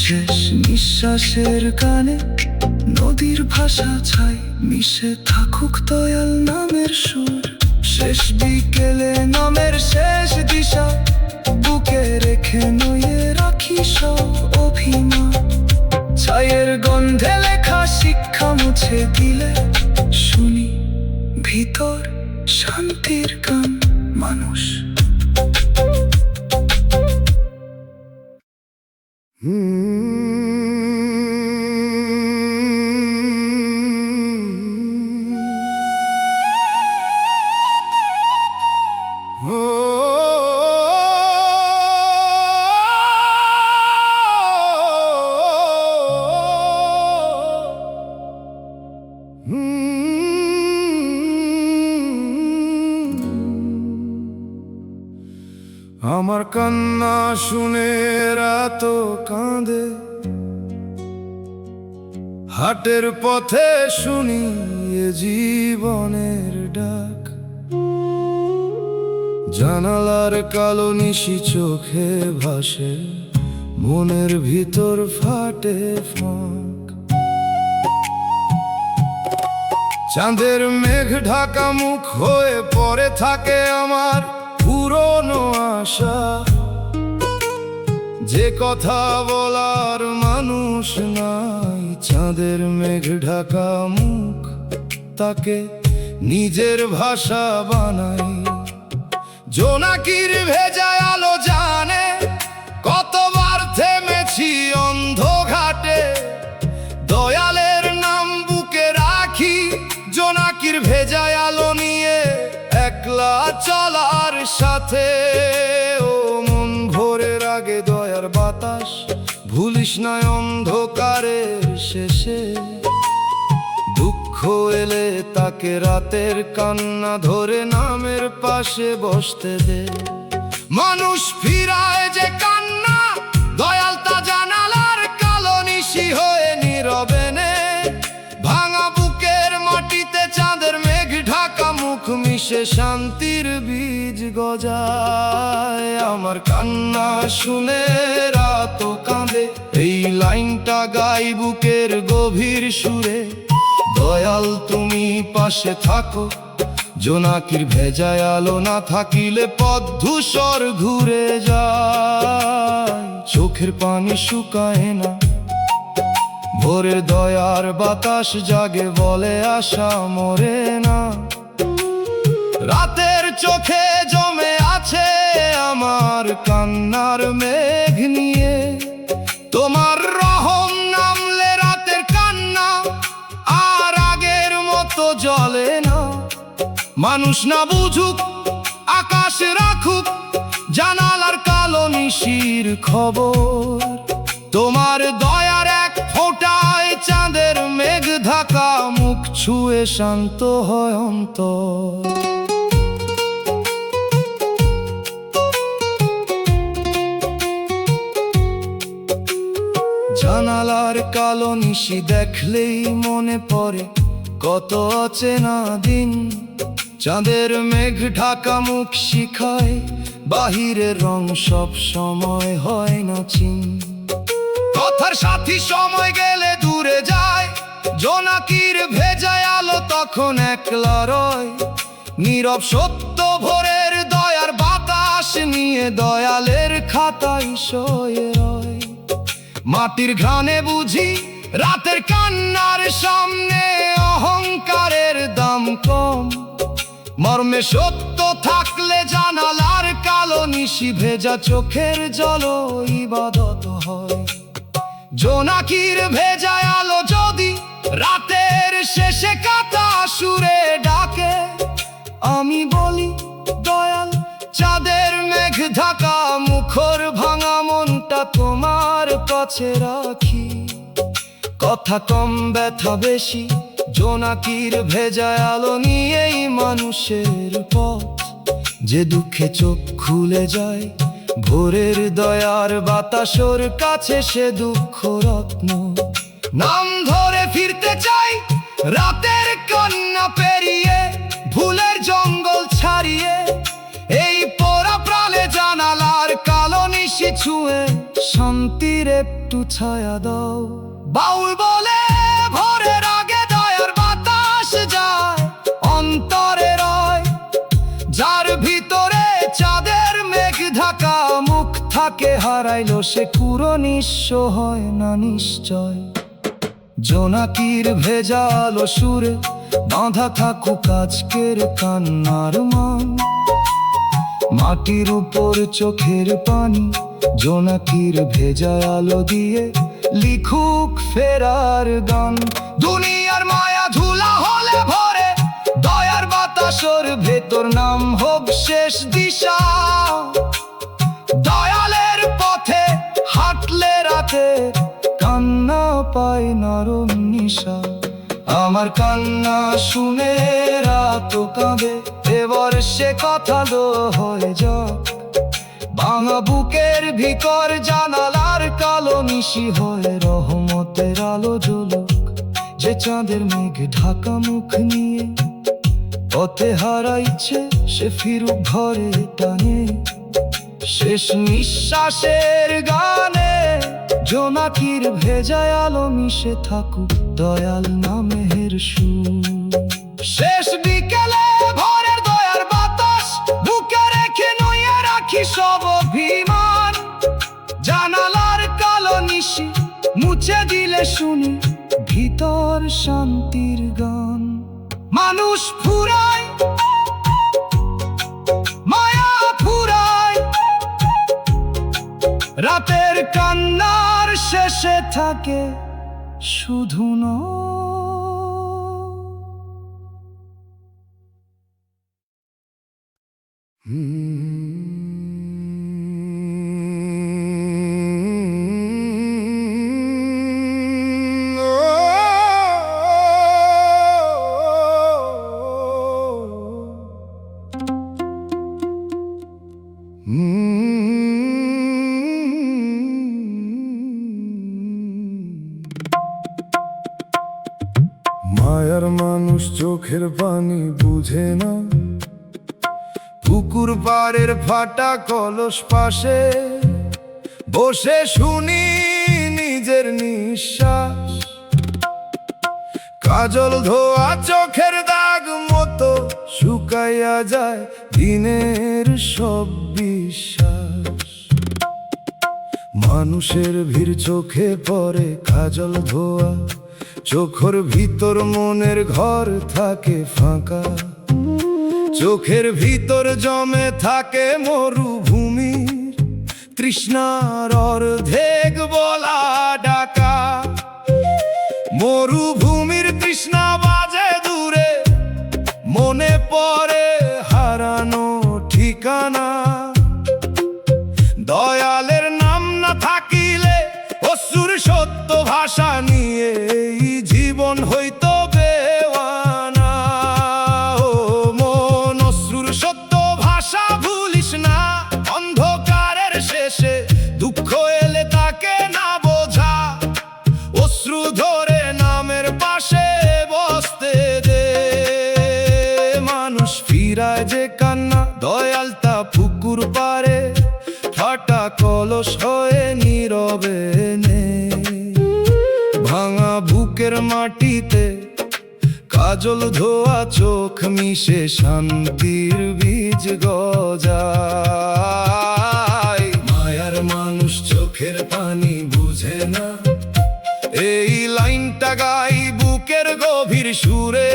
শেষ নিঃশ্বাসের গানে। নদীর ভাষা ছাই মিশে থাকুক দয়াল নামের সুর। শেষ বিকেলে নামের শেষ দিশা বুকে রেখে নইয়ে রাখি সব অভিমান। ছাইয়ের গন্ধে লেখা শিক্ষা মুছে দিলে শুনি ভিতর শান্তির গান মানুষ। আমার কান্না শুনে রাত কাঁদে, হাটের পথে শুনি এ জীবনের ডাক। জানালার কালো নিশি চোখে ভাসে, মনের ভিতর ফাটে ফাঁক। চাঁদের মেঘ ঢাকা মুখ হয়ে পড়ে থাকে আমার পুরনো আশা। যে কথা বলার মানুষ নাই, চাঁদের মেঘ ঢাকা মুখ তাকে নিজের ভাষা বানাই। জোনাকির ভেজা আলো জানে কতবার থেমেছি অন্ধ ঘাটে। দয়ালের নাম বুকে রাখি, জোনাকির ভেজা আলো নিয়ে একলা চলার সাথে। ও মন ভোরের আগে দয়ার বাতাস, ভুলিস না অন্ধকারের শেষে। দুঃখ এলে তাকে রাতের কান্না ধরে নামের পাশে বসতে দে। মানুষ ফিরায় যে কান্না, দয়াল তা জানালার কালো নিশি হয়ে নীরবে নে। ভাঙা বুকের মাটিতে চাঁদের মেঘ ঢাকা মুখ মিশে সে শান্তির বীজ গজায়। আমার কান্না শুনে রাত কাঁদে, এই লাইনটা গাই বুকের গভীর সুরে। দয়াল তুমি পাশে থাকো, জোনাকির ভেজায় আলো না থাকিলে পথ ধূসর ঘুরে যায়। চোখের পানি শুকায় না, ভোরের দয়ার বাতাস জাগে বলে আশা মরে না। রাতের চোখে জমে আছে আমার কান্নার মেঘ নিয়ে, তোমার রহম নামলে রাতের কান্না আর আগের মতো জ্বলে না। মানুষ না বুঝুক, আকাশ রাখুক জানালার কালো নিশির খবর, তোমার দয়ার এক ফোঁটায় চাঁদের মেঘ ঢাকা মুখ ছুঁয়ে শান্ত হয় অন্তর। জানালার কালো নিশি দেখলেই মনে পড়ে কত অচেনা দিন। চাঁদের মেঘ ঢাকা মুখ শিখায় বাহিরের রং সব সময় হয় না চিন। কথার সাথী সময় গেলে দূরে যায়, জোনাকির ভেজায় আলো তখন একলা রয়। নীরব সত্য ভোরের দয়ার বাতাস নিয়ে দয়ালের খাতায় সয়ে রয়। মাটির ঘ্রাণে বুঝি রাতের কান্নার সামনে অহংকারের দাম কম। মর্মে সত্য থাকলে জানালার কালো নিশি ভেজা চোখের জল ইবাদত হয়। জোনাকির ভেজায় আলো যদি রাতের শেষে কাটা সুরে ডাকে, আমি বলি দয়াল চাঁদের মেঘ ঢাকা মুখর ভাঙা মনটা তোমার কাছে রাখি। কথা কম ব্যথা বেশি, জোনাকির ভেজায় আলো নিয়েই মানুষের পথ। যে দুঃখে চোখ খুলে যায় ভোরের দয়ার বাতাসর কাছে, সে দুঃখ রত্ন। নাম ধরে ফিরতে চাই রাতের কন্যা পেরিয়ে, ভুলের জঙ্গল ছাড়িয়ে। এই পোড়া প্রাণে জানালার কালো নিশি ছুঁয়ে শান্তির একটু ছায়া দাও। বাউল বলে ভোরের আগে দয়ার বাতাস যায় অন্তরে রয়। যার ভিতরে চাঁদের মেঘ ঢাকা মুখ থাকে, হারাইলো সে পুরো নিঃস্ব হয় না নিশ্চয়। জোনাকির ভেজালো সুরে বাঁধা থাকুক আজকের কান্নার মান। মাটির উপর চোখের পানি জোনাকির ভেজা আলো দিয়ে লিখুক ফেরার গান। দুনিয়ার মায়া ধুলা হলে ভরে দয়ার বাতাসর ভেতর নাম হোক শেষ দিশা। দয়ালের পথে হাঁটলে রাতে কান্না পায় নরম নিশা। আমার কান্না শুনে রাত কাঁদে, এবার সে কথা হয়ে যাক। ভাঙা বুকের ভিতর জানালার কালো নিশি হয়ে রহমতের আলো জ্বলুক। যে চাঁদের মেঘ ঢাকা মুখ নিয়ে পথে হারাইছে, সে ফিরুক ঘরে টানে। শেষ নিঃশ্বাসের গানে জোনাকির ভেজায় আলো মিশে থাকুক দয়াল নামের সুর। শেষ বিকেলে ভোরের দয়ার বাতাস বুকে রেখে নইয়ে রাখি সব অভিমান। জানালার কালো নিশি মুছে দিলে শুনি ভিতর শান্তির গান। মানুষ ফুরায় মায়া ফুরায়, রাতের কান্নার শেষে থাকে শুধু মায়ার মানুষ চোখের পানি বুঝে না, পুকুর পাড়ের ফাটা কলস পাশে বসে শুনি নিজের নিঃশ্বাস, কাজল ধোয়া চোখের দাগ মতো শুকাইয়া যায় দিনের সব বিশ্বাস। মানুষের ভিড় চোখে পড়ে কাজল ধোয়া, চোখের ভিতর মনের ঘর থাকে ফাঁকা, চোখের ভিতর জমে থাকে মরুভূমির তৃষ্ণার অর্ধেক বলা ডাকা। মরুভূমির তৃষ্ণা বাজে দূরে, মনে পড়ে হারানো ঠিকানা। দয়ালের নাম না থাকিলে অসুর সত্য ভাষা নিয়ে এই জীবন হইতো বেওয়ানা। ও মন, অশ্রুর সত্য ভাষা ভুলিস না, অন্ধকারের শেষে দুঃখ এলে তাকে না বোঝা। অশ্রু ধরে নামের পাশে বসতে দে, মানুষ ফিরায় যে কান্না দয়াল তা পুকুর পারে ফাটা কলস হয়ে নীরবে নে। ভাঙা বুকের মাটিতে কাজল ধোয়া চোখ মিশে শান্তির বীজ গজায়। মায়ার মানুষ চোখের পানি বুঝে না, এই লাইনটা গাই বুকের গভীর সুরে।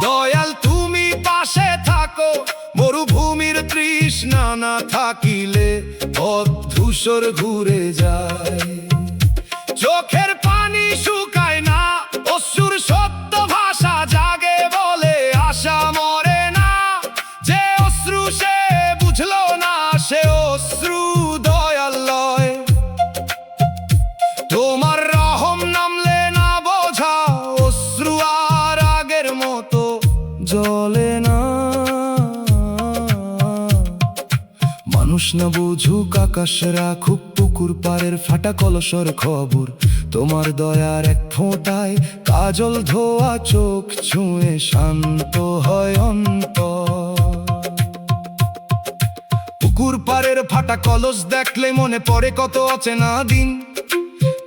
দয়াল তুমি পাশে থাকো, মরুভূমির তৃষ্ণা না থাকিলে পথ ধূসর ঘুরে যায়। চোখের পানি শুকায় না, অশ্রুর সত্য ভাষা জাগে বলে আশা মরে না। যে অশ্রু সে বুঝলো না, সে অশ্রু দয়াল লয়। তোমার রহম নামলে না বোঝা, অশ্রু আর আগের মতো জ্বলে না। মানুষ না বুঝুক আকাশ রাখুক পুকুর পাড়ের ফাটা কলসর খবর, তোমার দয়ার এক ফোঁটায় কাজল ধোয়া চোখ ছুঁয়ে শান্ত হয় অন্তর। পুকুর পাড়ের ফাটা কলস দেখলে মনে পড়ে কত অচেনা দিন।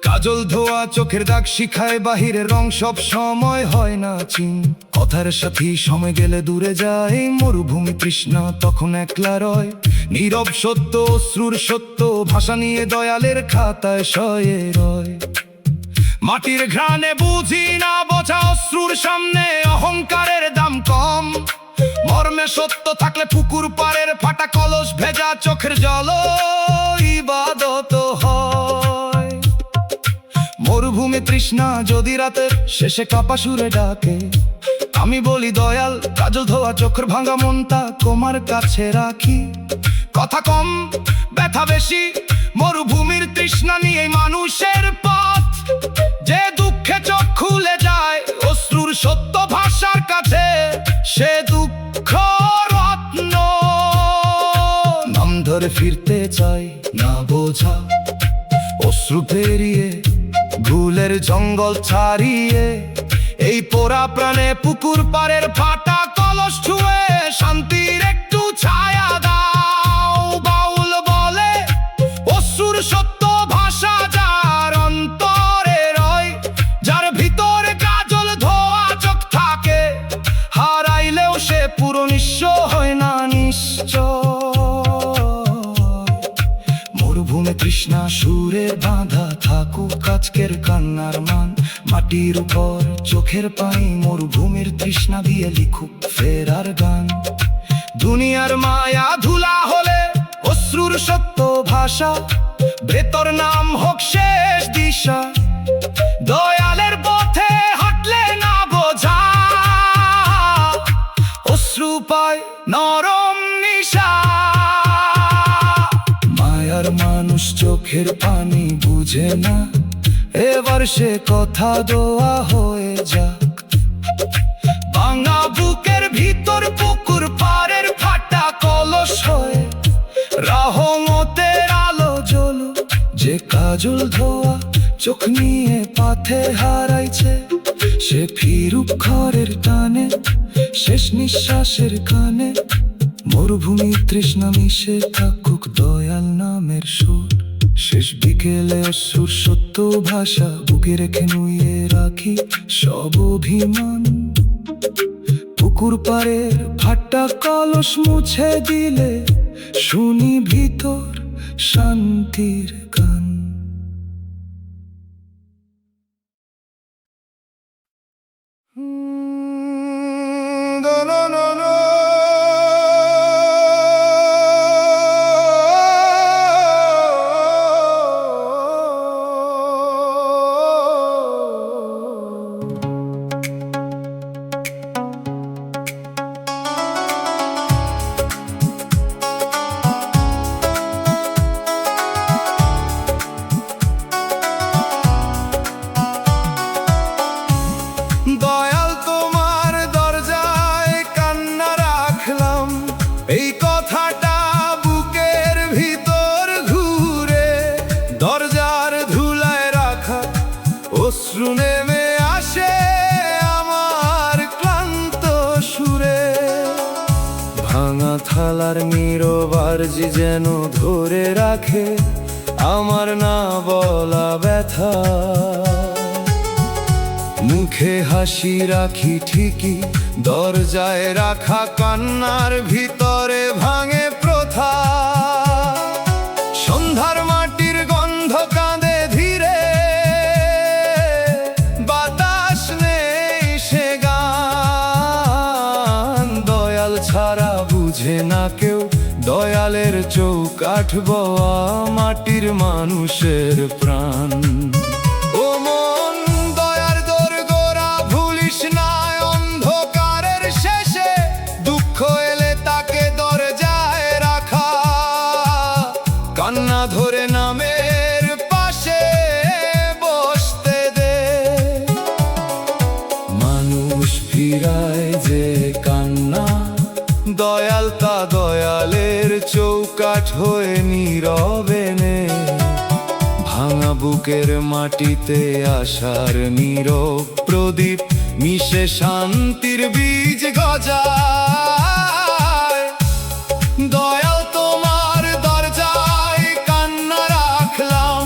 কাজল ধোয়া চোখের দাগ শিখায় বাহিরের রং সব সময় হয় না চিন। কথার সাথী সময় গেলে দূরে যায়, মরুভূমি তৃষ্ণা তখন একলা রয়। নীরব সত্য অশ্রুর সত্য ভাষা নিয়ে দয়ালের খাতায় শয়ে রয়। মাটির ঘ্রাণে বুঝি না বোঝা, অশ্রুর সামনে অহংকারের দাম কম। মর্মে সত্য থাকলে পুকুর পাড়ের ফাটা কলস ভেজা চোখের জল ইবাদত হয়। মরুভূমি তৃষ্ণা যদি রাতের শেষে কাপা সুরে ডাকে, আমি বলি দয়াল কাজল ধোয়া চোখের ভাঙা মনটা তোমার কাছে রাখি। কথা কম ব্যথা বেশি, মরুভূমির তৃষ্ণা নিয়ে মানুষের পথ। যে দুঃখে চোখ খুলে যায় অশ্রুর সত্য ভাষার কাছে, সে দুঃখ রত্ন। নাম ধরে ফিরতে চাই না বোঝা, অশ্রু পেরিয়ে ভুলের জঙ্গল ছাড়িয়ে। এই পোড়া প্রাণে পুকুর পাড়ের ফাটা কলস ছুঁয়ে শান্তির একটু ছায়া দাও। বাউল বলে অশ্রুর সত্য ভাষা যার অন্তরে রয়, যার ভিতরে কাজল ধোয়া চোখ থাকে, হারাইলেও সে পুরো নিঃস্ব হয় না নিশ্চয়। মরুভূমি তৃষ্ণা সুরে বাঁধা থাকুক আজকের কান্নার মান। মাটির উপর চোখের পানি মরুভূমির তৃষ্ণা দিয়ে লিখুক ফেরার গান। দুনিয়ার মায়া ধুলা হলে অশ্রুর সত্য ভাষা, ভেতর নাম হোক শেষ দিশা। দয়ালের পথে হাঁটলে না বোঝা, অশ্রু পায় নরম নিশা। মায়ার মানুষ চোখের পানি বুঝে না, এবার সে কথা দোয়া হয়ে যাক। ভাঙা বুকের ভিতর পুকুর পাড়ের ফাটা কলস হয়ে রহমতের আলো জ্বলো। যে কাজল ধোয়া চোখ নিয়ে পাথে হারাইছে, সে ফিরুক ঘরের টানে শেষ নিঃশ্বাসের কানে। মরুভূমি তৃষ্ণা মিশে থাকুক দয়াল নামের সুর, শেষ বিকেলে অসুর সত্য ভাষা বুকে রেখে নুয়ে রাখি সব অভিমান। পুকুর পাড়ের ভাটা কলস মুছে দিলে শুনি ভিতর শান্তির গান। দয়াল তোমার দরজায় কান্না রাখলাম, এই কথাটা বুকের ভিতর ঘুরে। দরজার ধুলায় রাখা অশ্রু নেমে আসে আমার ক্লান্ত সুরে। ভাঙা থালার নীরব আরজি যেন ধরে রাখে আমার না বলা ব্যথা। মুখে হাসি রাখি ঠিকই, দরজায় রাখা কান্নার ভিতরে ভাঙে প্রথা। সন্ধ্যার মাটির গন্ধ কাঁদে ধীরে, বাতাস নেই সে গান। দয়াল ছাড়া বুঝে না কেউ দয়ালের চৌকাঠ বওয়া মাটির মানুষের প্রাণ। ও মন দয়ার দোরগোড়া ভুলিস না, অন্ধকারের শেষে দুঃখ এলে তাকে দরজায় রাখা। কান্না ধরে নামের পাশে বসতে দে, মানুষ ফিরায় যে কান্না। দয়াল তা দয়ালের চৌকাঠ হয়ে নীরবে নে। ভাঙা বুকের মাটিতে আশার নীরব প্রদীপ মিশে শান্তির বীজ গজায়। দয়াল তোমার দরজায় কান্না রাখলাম,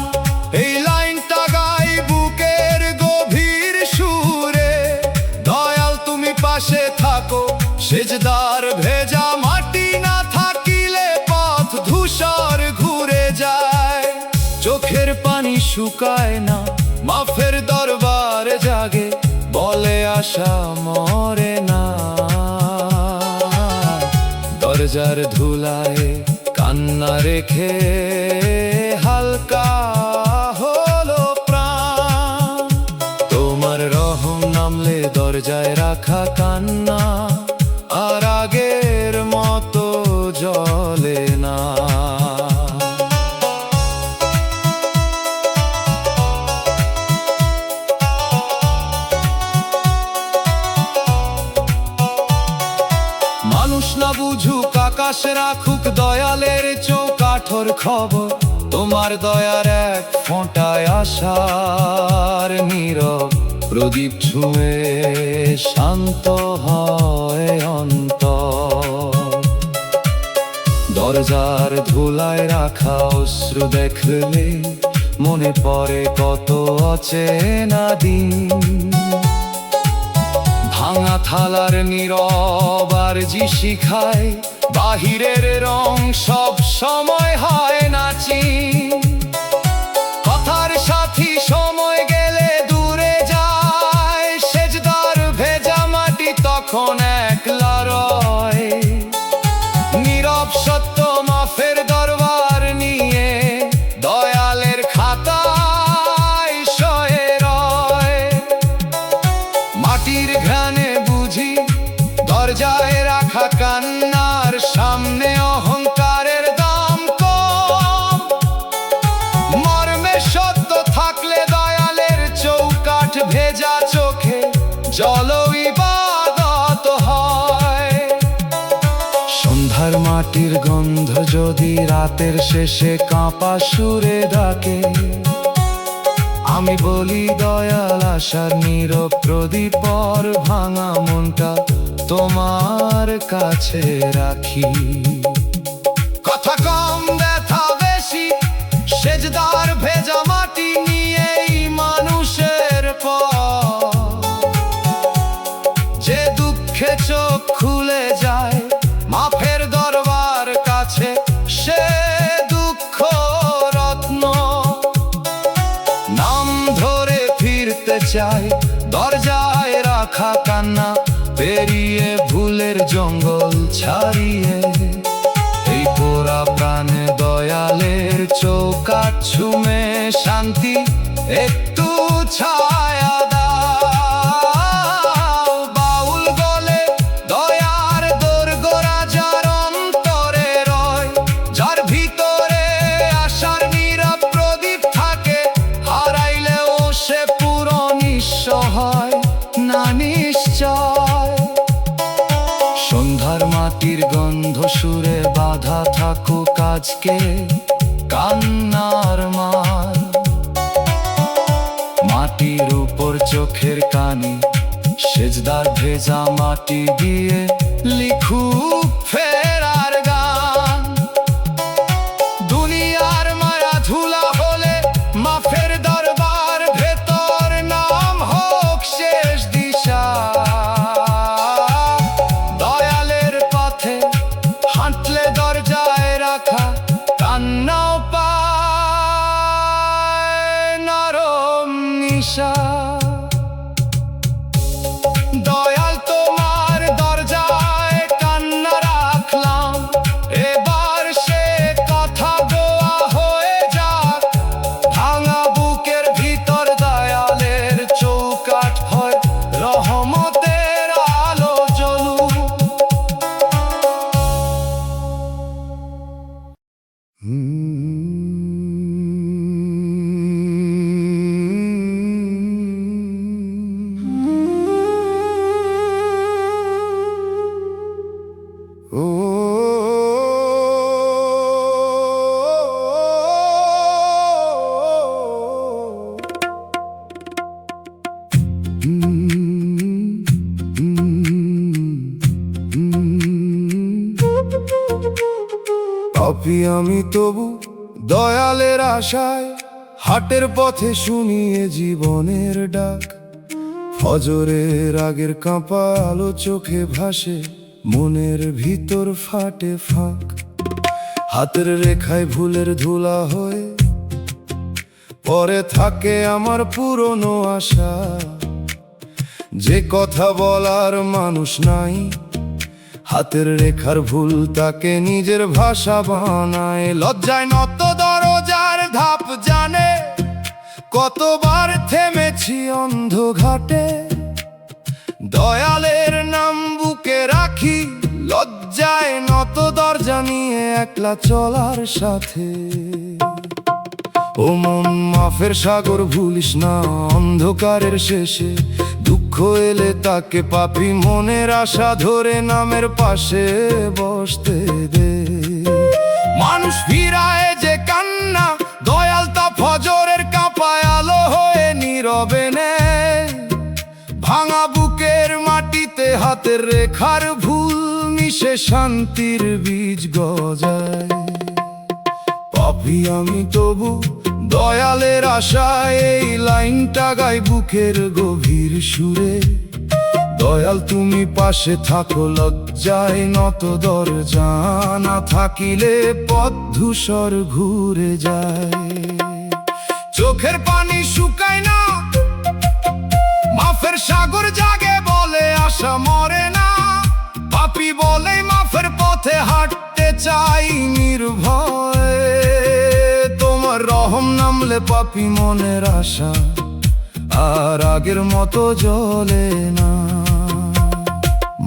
এই লাইনটা গাই বুকের গভীর সুরে। দয়াল তুমি পাশে থাকো, সেজদার ভেজা মাটি না থাকিলে পথ ধূসর ঘুরে যায়। চোখের পানি শুকায় না, মাফের দরবার জাগে, বলে আশা মরে না। দরজার ধুলায় কান্না রেখে হালকা হলো প্রাণ। তোমার রহম নামলে দরজায় রাখা কান্না আর আগের মতো জ্বলে না। মানুষ না বুঝুক আকাশ রাখুক দয়ালের চৌকাঠর খবর। তোমার দয়ার এক ফোঁটায় আশার নীরব প্রদীপ ছুঁয়ে শান্ত হয় অন্তর। দরজার ধুলায় রাখা অশ্রু দেখলে মনে পড়ে কত অচেনা দিন। ভাঙা থালার নীরব আরজি শিখায়, বাহিরের রং সব সময় হয় নাচি। কথার সাথী সময় গেলে দূরে যায়, সেজদার ভেজা মাটি তখন একলা রয়। নীরব সত্য মাফের দরবার নিয়ে দয়ালের খাতায় শয়ে রয়। মাটির ঘ্রাণে বুঝি দরজায় রাখা কান্নার সামনে অহংকারের দাম কম। মর্মে সত্য থাকলে দয়ালের চৌকাঠ ভেজা চোখে জল ইবাদত হয়। সন্ধ্যার মাটির গন্ধ যদি রাতের শেষে কাঁপা সুরে ডাকে, আমি বলি দয়াল আশার নীরব প্রদীপ। ভাঙা মনটা তোমার কাছে রাখি। কথা কম ব্যথা বেশি, সেজদার ভেজা মাটি নিয়েই মানুষের পথ। যে দুঃখে চোখ খুলে যায় মাফের দরবার কাছে, সে দুঃখ রত্ন। নাম ধরে ফিরতে চাই দরজায় রাখা কান্না, পেরিয়ে ভুলের জঙ্গল ছাড়িয়ে। এই পোড়া প্রাণে দয়ালের চৌকাঠ ছুমে শান্তি একটু ছায়া দাও। বাউল গলে দয়ার দোরগোড়া যার অন্তরে রয়, যার ভিতরে আশার নীরব প্রদীপ থাকে, হারাইলেও সে পুরো নিঃস্ব হয় না নিশ্চয়। সন্ধ্যার মাটির গন্ধ সুরে বাধা থাকুক আজকে কান্নার মার। মাটির উপর চোখের কানি, সেজদার ভেজা মাটি দিয়ে লিখুক ফেরার গান। দুনিয়ার মায়া ধুলা হলে মাফের দরবার ভেতর নাম হোক শেষ দিশা। দয়ালের পথে হাঁটলে দরজায় রাখা কান্নাও পায় নরম নিশা। দয়াল তোমার দরজায় কান্না রাখলাম, এবার সে কথা গোয়া হয়ে যাক। ভাঙা বুকের ভিতর দয়ালের চৌকাঠ হয় রহমতের আলো জ্বলুক। পাপী আমি তবু দয়ালের আশায়, হাটের পথে শুনিয়ে জীবনের ডাক। ফজরের আগের কাঁপা আলো চোখে ভাসে, মনের ভিতর ফাটে ফাঁক। হাতের রেখায় ভুলের ধুলা হয়ে পরে থাকে আমার পুরনো আশা। যে কথা বলার মানুষ নাই, হাতের রেখার ভুল তাকে নিজের ভাষা বানায়। লজ্জায় নত দরজার ধাপ জানে, কতবার থেমেছি অন্ধ ঘাটে। দয়ালের নাম বুকে রাখি, লজ্জায় নত দরজা নিয়ে একলা চলার সাথে। ও মন মাফের সাগর ভুলিস না, অন্ধকারের শেষে দুঃখ এলে তাকে পাপী মনের আশা ধরে নামের পাশে বসতে দে। মানুষ ফিরায় যে কান্না, দয়াল তা ফজরের কাঁপায় আলো হয়ে নীরবে নেয়। ভাঙা বুকের মাটিতে হাতের রেখার ভুল মিশে শান্তির বীজ গজায়। পাপী আমি তবু দয়ালের আশায় এই লাইনটা গাই বুকের গভীর সুরে। দয়াল তুমি পাশে থাকো, লজ্জায় নত দরজা না থাকিলে পথ ধূসর ঘুরে যায়। চোখের পানি শুকায় না, মাফের সাগর জাগে বলে আশা মরে না। পাপী বলে মাফের পথে হাঁটতে চাই নির্ভয়ে। তোমার রহম নামলে পাপী মনের আশা আর আগের মতো জ্বলে না।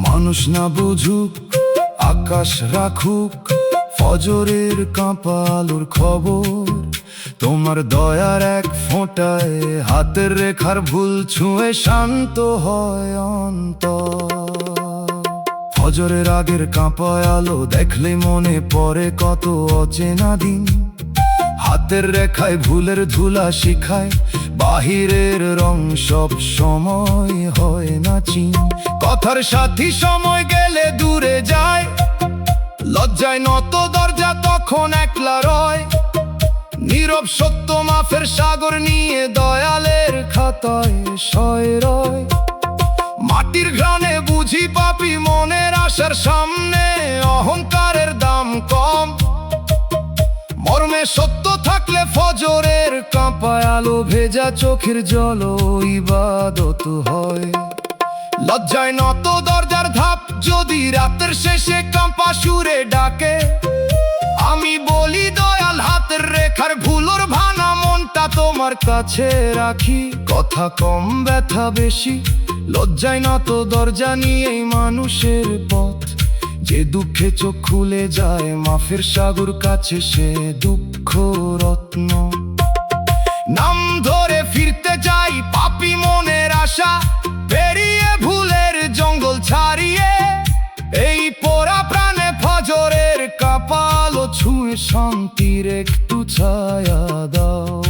মানুষ না বুঝুক, আকাশ রাখুক ফজরের কাঁপা আলোর খবর। তোমার দয়ার এক ফোঁটায় হাতের রেখার ভুল ছুঁয়ে শান্ত হয় অন্তর। ফজরের আগের কাঁপা আলো দেখলে মনে পড়ে কত অচেনা দিন। হাতের রেখায় ভুলের ধুলা শিখায়, বাহিরের রং সব সময় হয় না চিন। কথার সাথী সময় গেলে দূরে যায়, লজ্জায় নত দরজা তখন একলা রয়। নীরব সত্য মাফের সাগর নিয়ে দয়ালের খাতায় সয় রয়। মাটির ঘ্রাণে বুঝি পাপী মনের আশার সামনে অহংকারের দাম কম। মর্মে সত্য থাকলে ফজরের কাঁপায় আলো, ভেজা চোখের জল ইবাদত হয়। লজ্জায় নত দরজার ধাপ যদি রাতের শেষে কাঁপা সুরে ডাকে, আমি বলি দয়াল হাতের রেখার ভুলোর ভাঙা মনটা তোমার কাছে রাখি। কথা কম ব্যথা বেশি, লজ্জায় নত দরজা নিয়েই মানুষের পথ। যে দুঃখে চোখ খুলে যায় মাফের সাগর কাছে, সে দুঃখ রত্ন। নাম ধরে ফিরতে যাই পাপী মনের আশা, পেরিয়ে ভুলের জঙ্গল ছাড়িয়ে। এই পোড়া প্রাণে ফজরের কাপালো ছুঁয়ে শান্তির একটু ছায়া দাও।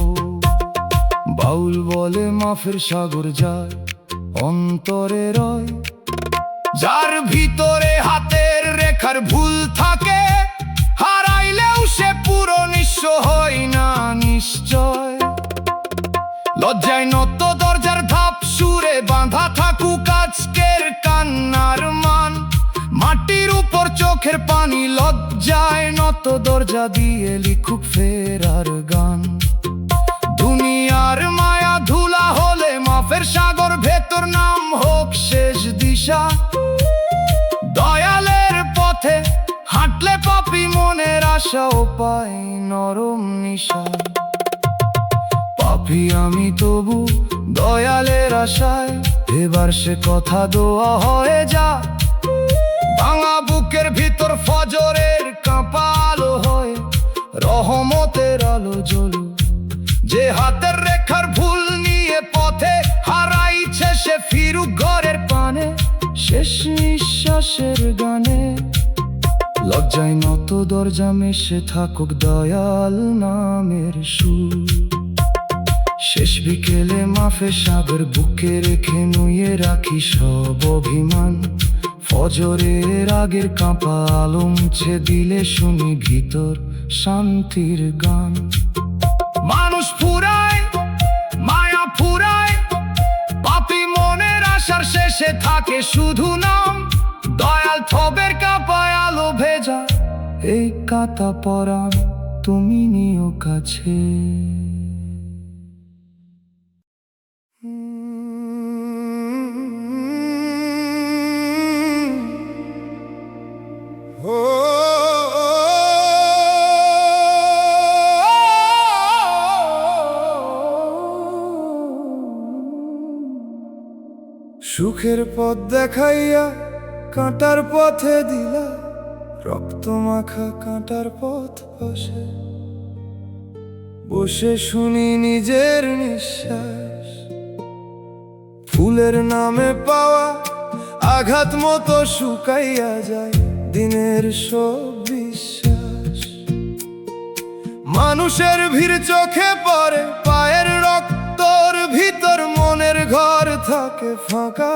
বাউল বলে মাফের সাগর যায় অন্তরে রয়, যার ভিতরে হাতের রেখার ভুল থাকে, হারাইলেও সে পুরো নিঃস্ব হয় না নিশ্চয়। লজ্জায় নত দরজার ধাপ সুরে বাঁধা থাকুক আজকের কান্নার মান। মাটির উপর চোখের পানি, লজ্জায় নত দরজা দিয়ে লিখুক ফেরার গান। দুনিয়ার মায়া ধুলা হলে মাফের সাগর ভেতর নাম হোক শেষ দিশা। দয়ালের পথে হাঁটলে পাপী মনের আশাও পায় নরম নিশা। পাপী আমি তবু দয়ালের আশায়, এবার সে কথা দোয়া হয়ে যা। ভাঙা বুকের ভিতর ফজরের কাঁপা আলো হয়, রহমতের আলো জ্বলু। যে হাতের রেখার ভুল নিয়ে পথে হারাইছে, সে ফিরুক ঘরের পানে শেষ নিঃশ্বাসের গানে। লজ্জায় নত দরজা মেশে থাকুক দয়াল নামের সুর। শেষ বিকেলে মাফে সাগর বুকে রেখে নুয়ে রাখি সব অভিমান। ফজরের আগের কাঁপা আলো মুছে দিলে শুনি ভিতর শান্তির গান। মানুষ ফুরায় মায়া ফুরায়, পাপী মনের আশার শেষে থাকে শুধু নাম। দয়াল থবের কাঁপায় আলো ভেজা, এই কাঁটা পরাণ তুমি নিও কাছে। সুখের পথ দেখাইয়া কাঁটার পথে দিলা, রক্ত মাখা কাঁটার পথ পাশে বসে শুনি নিজের নিঃশ্বাস। ফুলের নামে পাওয়া আঘাত মতো শুকাইয়া যায় দিনের সব বিশ্বাস। মানুষের ভিড় চোখে পড়ে পায়ের রক্তর ভিতর, মনের ঘর থাকে ফাঁকা।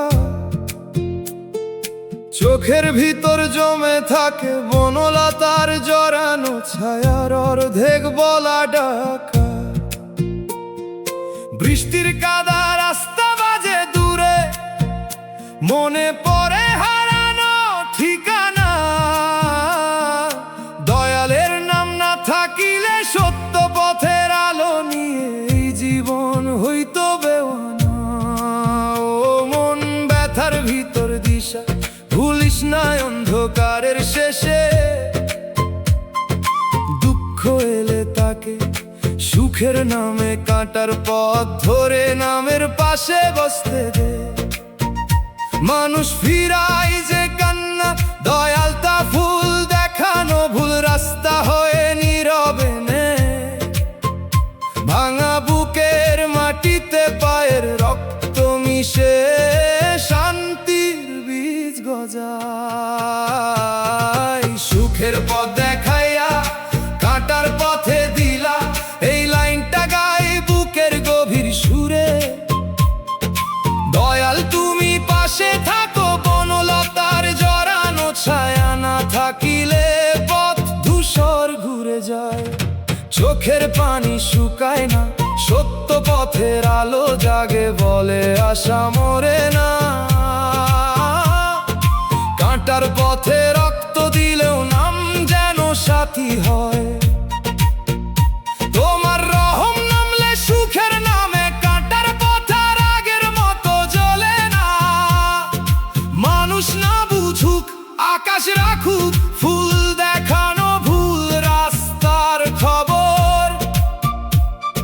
চোখের ভিতর জমে থাকে বনলতার জড়ানো ছায়ার অর্ধেক বলা ডাকা। বৃষ্টির কাদা রাস্তা বাজে দূরে, মনে পড়ে হারানো ঠিকানা। দয়ালের নাম না থাকিলে সত্য পথের আলো নিয়ে এই জীবন হইতো বেওয়ানা। ও মন ব্যথার ভিতর দিশা, ভুলিস না অন্ধকারের শেষে। দুঃখ এলে তাকে সুখের নামে কাঁটার পথ ধরে নামের পাশে বসতে দে। মানুষ ফিরাই যে কান্না, দয়াল তা ফুল দেখানো ভুল রাস্তা হয়ে নীরবে নে। ভাঙা বুকের মাটিতে পায়ের রক্ত মিশে শান্তির বীজ গজায়। সুখের পথ দেখাইয়া কাঁটার পথে দিলা, সত্য পথের আলো জাগে বলে আশা মরে না। কাঁটার পথে রক্ত দিলেও নাম যেন সাথী হয়। তোমার রহম নামলে সুখের নামে কাঁটার পথ আর আগের মতো জ্বলে না। মানুষ না বুঝুক আকাশ রাখুক ফুল দেখানো ভুল রাস্তার খবর।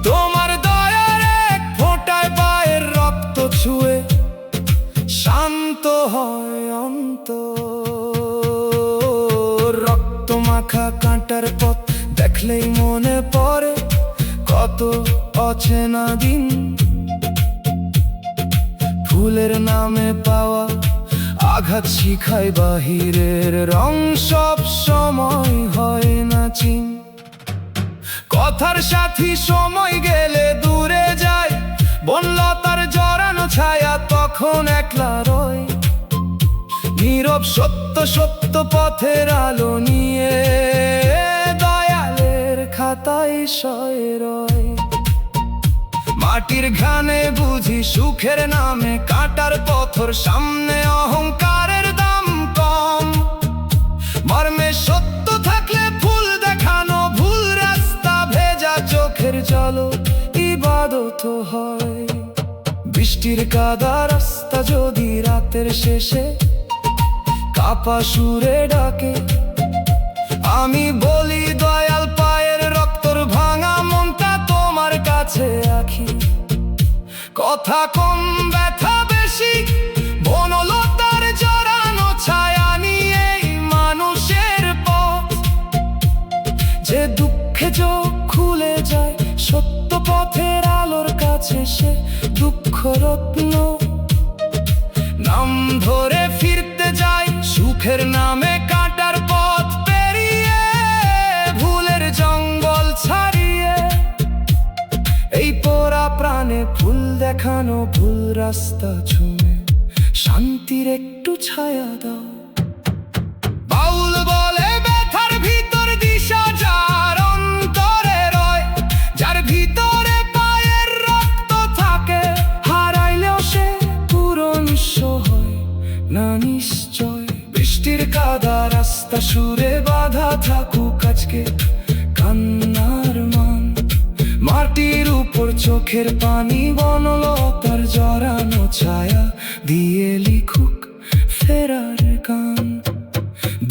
তোমার দয়ার এক ফোঁটায় পায়ের রক্ত ছুঁয়ে শান্ত হয় অন্তর। রক্ত মাখা কাঁটার পথ দেখলেই মনে পড়ে কত অচেনা দিন। ফুলের নামে পাওয়া আঘাত শিখায় বাহিরের রং সব সময় হয় না চিন। কথার সাথী সময় গেলে দূরে যায়, বনলতার জড়ানো ছায়া তখন একলা রয়। নীরব সত্য সত্য পথের আলো নিয়ে দয়ালের খাতায় শয়ে রয়। মাটির ঘানে বুঝি সুখের নামে কাঁটার পথর সামনে অহংকারের দাম কম। মর্মে সত্য থাকলে ফুল দেখানো ভুল রাস্তা ভেজা চোখের জল ইবাদত হয়। বৃষ্টির কাদা রাস্তা যদি রাতের শেষে কাপা সুরে ডাকে, আমি বলি দয়াল পায়ের রক্তর ভাঙা মনটা তোমার কাছে রাখি। কথা কম ব্যথা বেশি বনলতার জড়ানো ছায়া নিয়ে মানুষের পথ। যে দুঃখে চোখ খুলে যায় সত্য পথের আলোর কাছে সে দুঃখ রত্ন। নাম ধরে ফিরতে যাই সুখের নামে কাঁটার পথ পেরিয়ে ভুলের জঙ্গল ছাড়িয়ে। এই পোড়া প্রাণে ফুল দেখানো ভুল রাস্তা ছুঁয়ে শান্তির একটু ছায়া দাও। বাউল বলে ব্যথার ভিতর দিশা যার অন্তরে রয়। যার ভিতরে পায়ের রক্ত থাকে হারাইলেও সে পূরণ হয় না নিশ্চয়। বৃষ্টির কাদা রাস্তা সুরে বাধা থাকুক আজকে কান্নার মান। মাটির উপর চোখের পানি বনলতার জড়ানো ছায়া দিয়ে লিখুক ফেরার গান।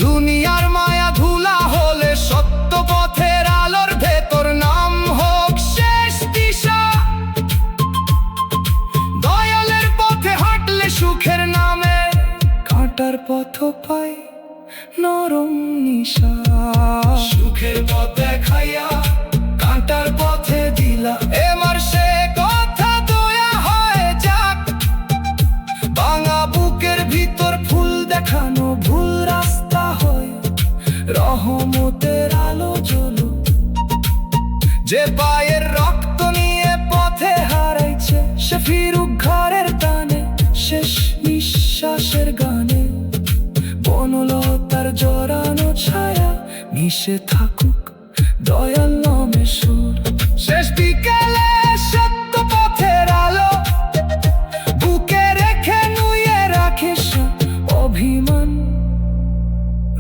দুনিয়ার মায়া ধুলা হলে সত্য পথের আলোর ভেতর নাম হোক শেষ দিশা। দয়ালের পথে হাঁটলে সুখের নামে কাঁটার পথ পাই নরম নিশা। সুখের পথ দেখাইয়া কাঁটার পথে দিলা এবার সে কথা দয়া হয় যাক। ভাঙা বুকের ভিতর ফুল দেখানো ভুল রাস্তা হয় রহমতের আলো জ্বলো। যে পায়ের রক্ত নিয়ে পথে হারাইছে সে ফিরুক ঘরের টানে শেষ নিঃশ্বাসের গানে। বনলতার জড়ানো ছায়া মিশে থাকুক দয়াল নামে সুর। শেষ বিকেলে সত্য পথের আলো বুকে রেখে নুয়ে রাখে অভিমান।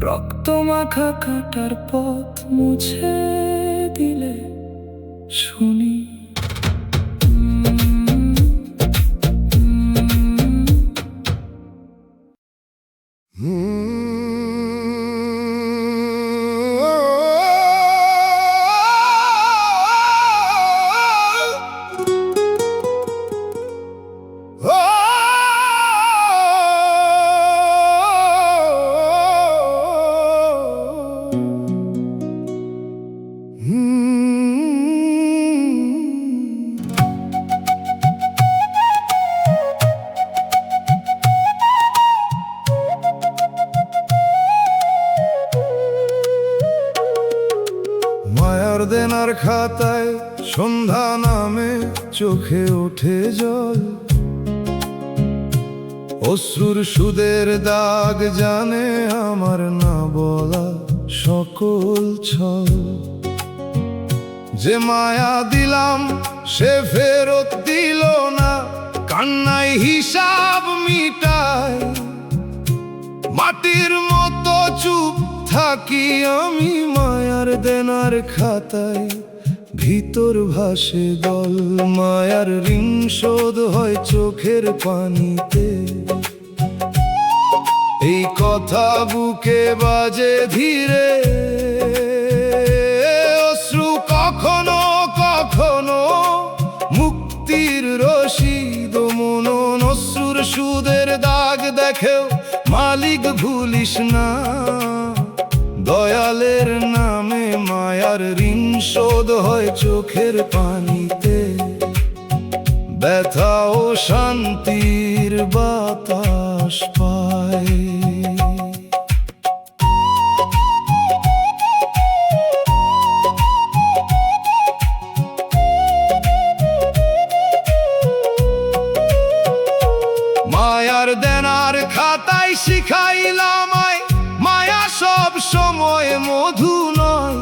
রক্ত মাখা কাঁটার পথ মুছে দিলে শুনি। মায়ার দেনার খাতায় সন্ধ্যা নামে চোখে ওঠে জল। অশ্রুর সুদের দাগ জানে আমার না বলা সকল ছল। যে মায়া দিলাম সে ফেরত দিল না, কান্নায় হিসাব মিটায়। মাটির মতো চুপ থাকি আমি মায়ার দেনার খাতায়। ভিতর ভাসে দল, মায়ার ঋণ শোধ হয় চোখের পানিতে। এই কথা বুকে বাজে ধীরে, অশ্রু কখনো কখনো মুক্তির রশিদ। মনন অশ্রুর সুদের দাগ দেখেও মালিক ভুলিস না। দয়ালের নামে মায়ার ঋণ শোধ হয় চোখের পানিতে। ব্যথা ও শান্তির বাতাস পায়। মায়ার দেনার খাতায় শিখাইলাম মায়া সব সময় মধু নয়।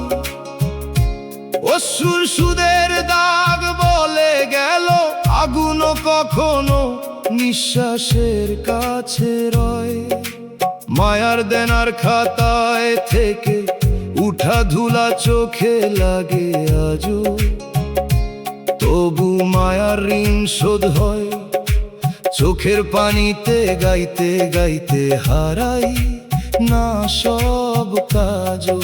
অশ্রুর সুদের দাগ বলে গেল আগুন কখনো নিঃশ্বাসের কাছে রয়। মায়ার দেনার খাতায় থেকে উঠা ধুলা চোখে লাগে আজও, তবু মায়ার ঋণ শোধ হয় চোখের পানিতে। গাইতে গাইতে হারাই না সব কাজও।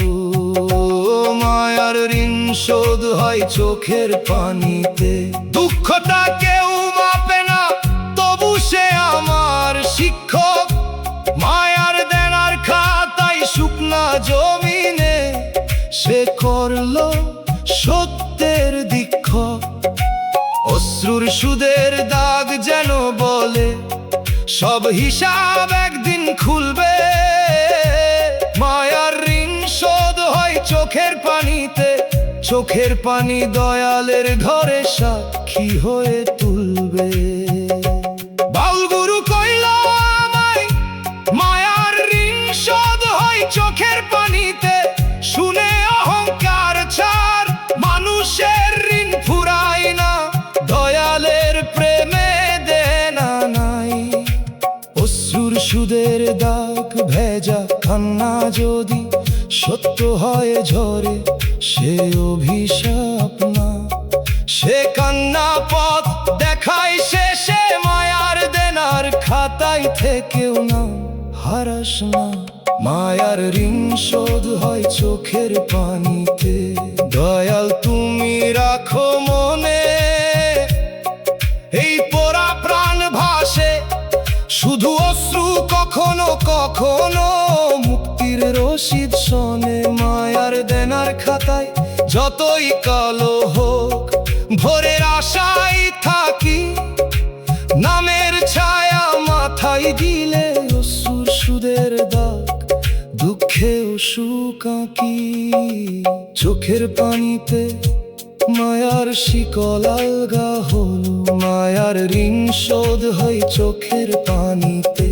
মায়ার ঋণ শোধ হয় চোখের পানিতে। দুঃখটা কেউ মাপে না, তবু সে আমার শিক্ষক। মায়ার দেনার খাতায় শুকনা জমিনে সে করলো সত্যের দীক্ষক। অশ্রুর সুদের দাগ যেন বলে সব হিসাব একদিন খুলবে। মায়ার ঋণ শোধ হয় চোখের পানিতে। চোখের পানি দয়ালের ঘরে সাক্ষী হয়ে তুলবে। বাউল গুরু কইল আমায় মায়ার ঋণ শোধ হয় চোখের পানিতে। শুনে অহংকার ছাড়, মানুষের ঋণ ফুরায় না। দয়ালের প্রেমে দেনা নাই। অশ্রুর সুদের দাগ ভেজা কান্না যদি সত্য হয় ঝরে, সে অভিশাপ না। সে কান্না পথ দেখায় শেষে, মায়ার দেনার খাতায় থেকেও না হারাস না। মায়ার ঋণ শোধ হয় চোখের পানিতে। দয়াল তুমি রাখো মনে, এই পোড়া প্রাণ ভাসে শুধু অশ্রু কখনো কখনো মুক্তির রশিদ শোনে। মায়ার দেনার খাতায় যতই কালো হোক ভোরের আশায় থাকি। নামের ছায়া মাথায় দিলে অশ্রুর সুদের দাগ দুঃখেও সুখ আঁকি। চোখের পানিতে মায়ার শিকল আলগা হলো। মায়ার ঋণ শোধ হয় চোখের পানিতে।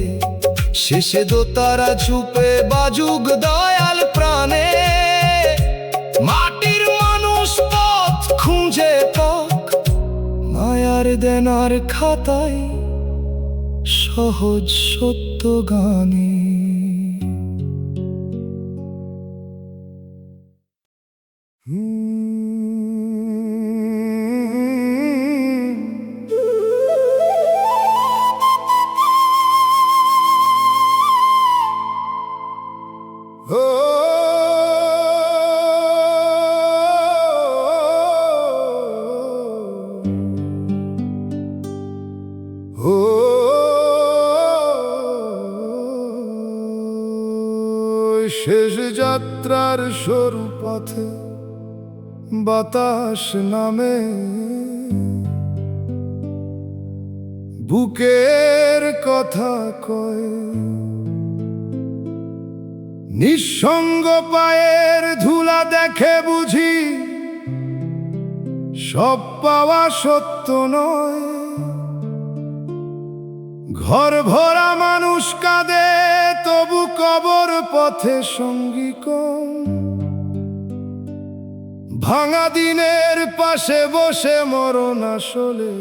শেষে দোতারা ঝুপে বাজুক দয়াল প্রাণে। মাটির মানুষ পথ খুঁজে পাক মায়ার দেনার খাতায় সহজ সত্য গানে। শেষ যাত্রার সরু পথে বাতাস নামে, বুকের কথা কয়। নিঃসঙ্গ পায়ের ধুলা দেখে বুঝি সব পাওয়া সত্য নয়। ঘর ভরা মানুষ কাঁদে, তবু কবর পথে সঙ্গী কম। ভাঙা দিনের পাশে বসে মরণ আসলে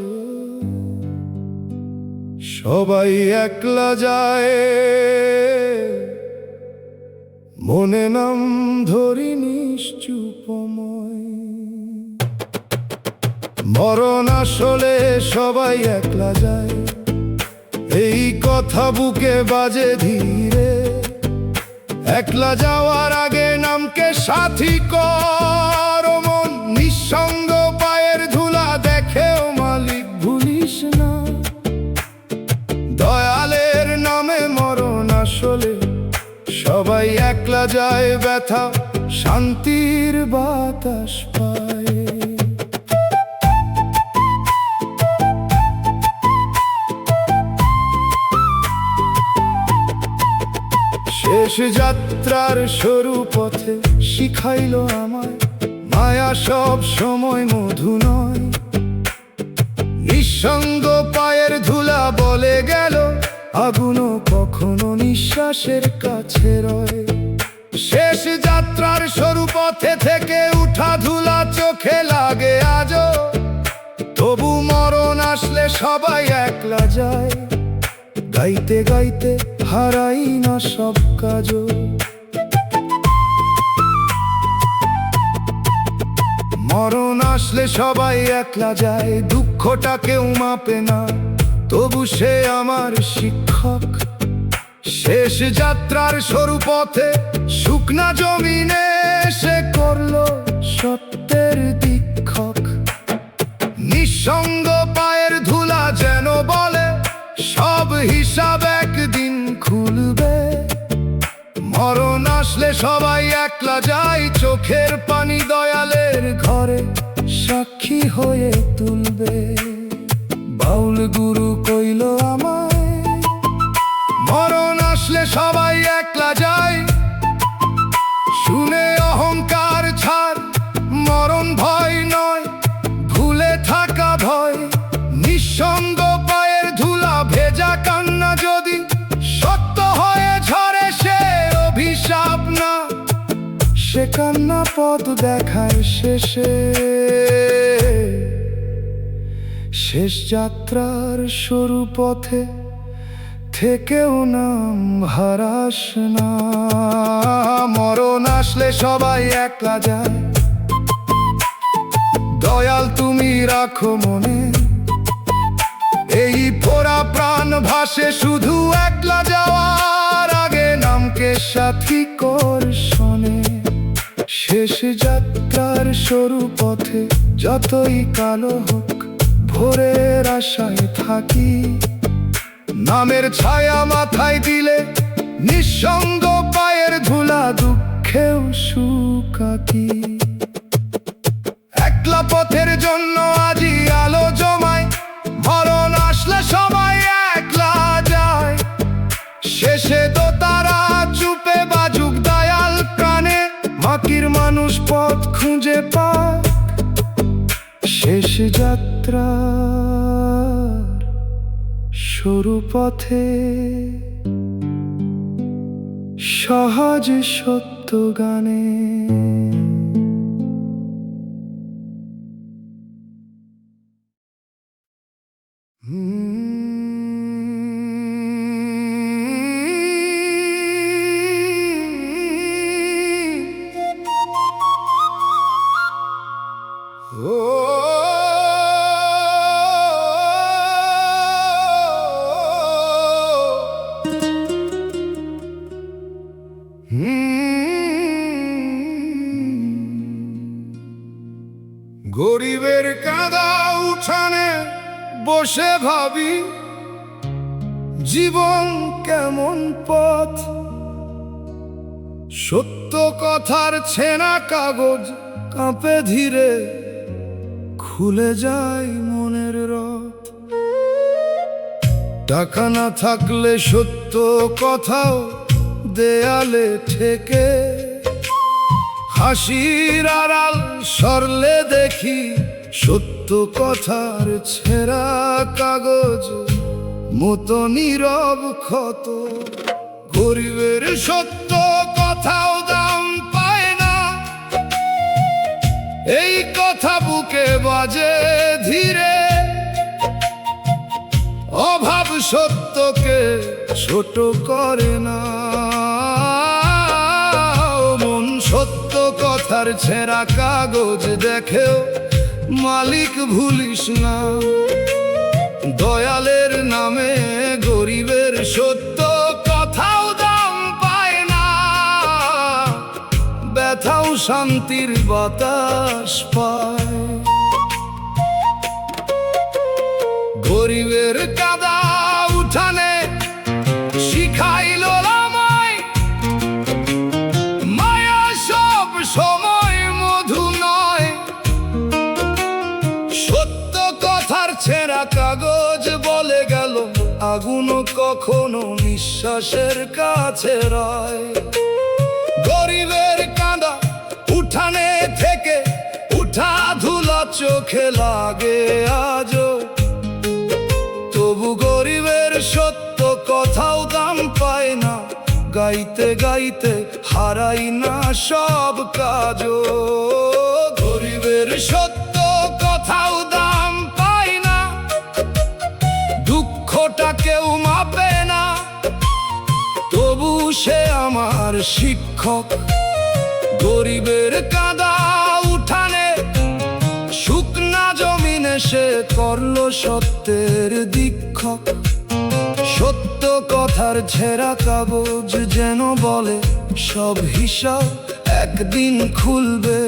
সবাই একলা যায়, মনে নাম ধরি নিশ্চুপময়। মরণ আসলে সবাই একলা যায়, এই কথা বুকে বাজে ধীরে। একলা যাওয়ার আগে নামকে সাথী কর, মন নিঃসঙ্গ পায়ের ধুলা দেখেও মালিক ভুলিস না। দয়ালের নামে মরণ আসলে সবাই একলা যায়, ব্যথা শান্তির বাতাস পায়। শেষ যাত্রার সরু পথে শিখাইলো আমায়, মায়া সব সময় মধু নয়। নিঃসঙ্গ পায়ের ধুলা বলে গেল, আগুনও কখনো নিঃশ্বাসের কাছে রয়। শেষ যাত্রার সরু পথে থেকে উঠা ধুলা চোখে লাগে আজও, তবু মরণ আসলে সবাই একলা যায়। গাইতে গাইতে হারাই না সব কাজও। মরণ আসলে সবাই একলা যায়, দুঃখটা কেউ মাপে না, তবু সে আমার শিক্ষক। শেষ যাত্রার সরু পথে শুকনা জমিনে সে করলো সত্যের দীক্ষক। নিঃসঙ্গ পায়ের ধুলা যেন বলে, সব হিসাব একদিন খুলবে। মরণ আসলে সবাই একলা যায়, চোখের পানি দয়ালের ঘরে সাক্ষী হয়ে তুলবে। বাউল গুরু কইল আমায়, মরণ আসলে সবাই একলা যায়। শুনে অহংকার ছাড়, মরণ ভয় নয়, ভুলে থাকা ভয়। নিঃসঙ্গ পায়ের ধুলা ভেজা কান্না যদি সত্য হয়ে ঝরে, সে অভিশাপ না, সে কান্না পথ দেখায় শেষে। শেষ যাত্রার সরু পথে থেকেও নাম হারাস না। মরণ আসলে সবাই একলা যায়, দয়াল তুমি রাখো মনে। এই পোড়া প্রাণ ভাসে শুধু একলা যাওয়ার আগে, নামকে সাথী কর শোনে। শেষ যাত্রার সরু পথে যতই কালো হোক, ভোরের আশায় থাকি। নামের ছায়া মাথায় দিলে নিঃসঙ্গ পায়ের ধুলা দুঃখেও সুকাকি। একলা পথের জন্য আজি আলো জমায়, মরণ আসলে সবাই একলা যায়। শেষে তো তারা চুপে বাজুক দয়াল প্রাণে, বাকির মানুষ পথ খুঁজে পায়। শেষ যাত্রার সরু পথে সহজ সত্য গানে। গরিবের কাঁদা উঠানে বসে ভাবি, জীবন কেমন পথ। সত্য কথার ছেঁড়া কাগজ কাঁপে ধীরে, খুলে যায় মনের রথ। টাকা না থাকলে সত্য কথাও দেয়ালে ঠেকে, হাসির আড়াল সরলে দেখি সত্য কথার ছেঁড়া কাগজ মতো নীরব ক্ষত। গরিবের সত্য কথাও দাম পায় না, এই কথা বুকে বাজে ধীরে, অভাব সত্যকে ছোট করে না। মন সত্য কথার ছেঁড়া কাগজ দেখেও মালিক ভুলিস না। দয়ালের নামে গরিবের সত্য কথাও দাম পায় না, ব্যথাও শান্তির বাতাস পায়। গরিবের কাদা উঠানে শিখাইল আমায়, মায়া সব সময় মধু নয়। সত্য কথার ছেঁড়া কাগজ বলে গেল, আগুন কখনো নিঃশ্বাসের কাছে রয়। গরিবের কাঁদা উঠানে থেকে উঠা ধুলা চোখে লাগে আজও, তবু গরিবের সত্য কথাও দাম পায় না। গাইতে গাইতে হারাই না সব কাজও, গরিবের সত্য কথাও দাম পায় না। দুঃখটা কেউ মাপে না, তবু সে আমার শিক্ষক। গরিবের কাঁদা উঠানে শুকনা জমিনে সে করলো সত্যের দীক্ষক। সত্য কথার ছেঁড়া কাগজ যেন বলে, সব হিসাব একদিন খুলবে।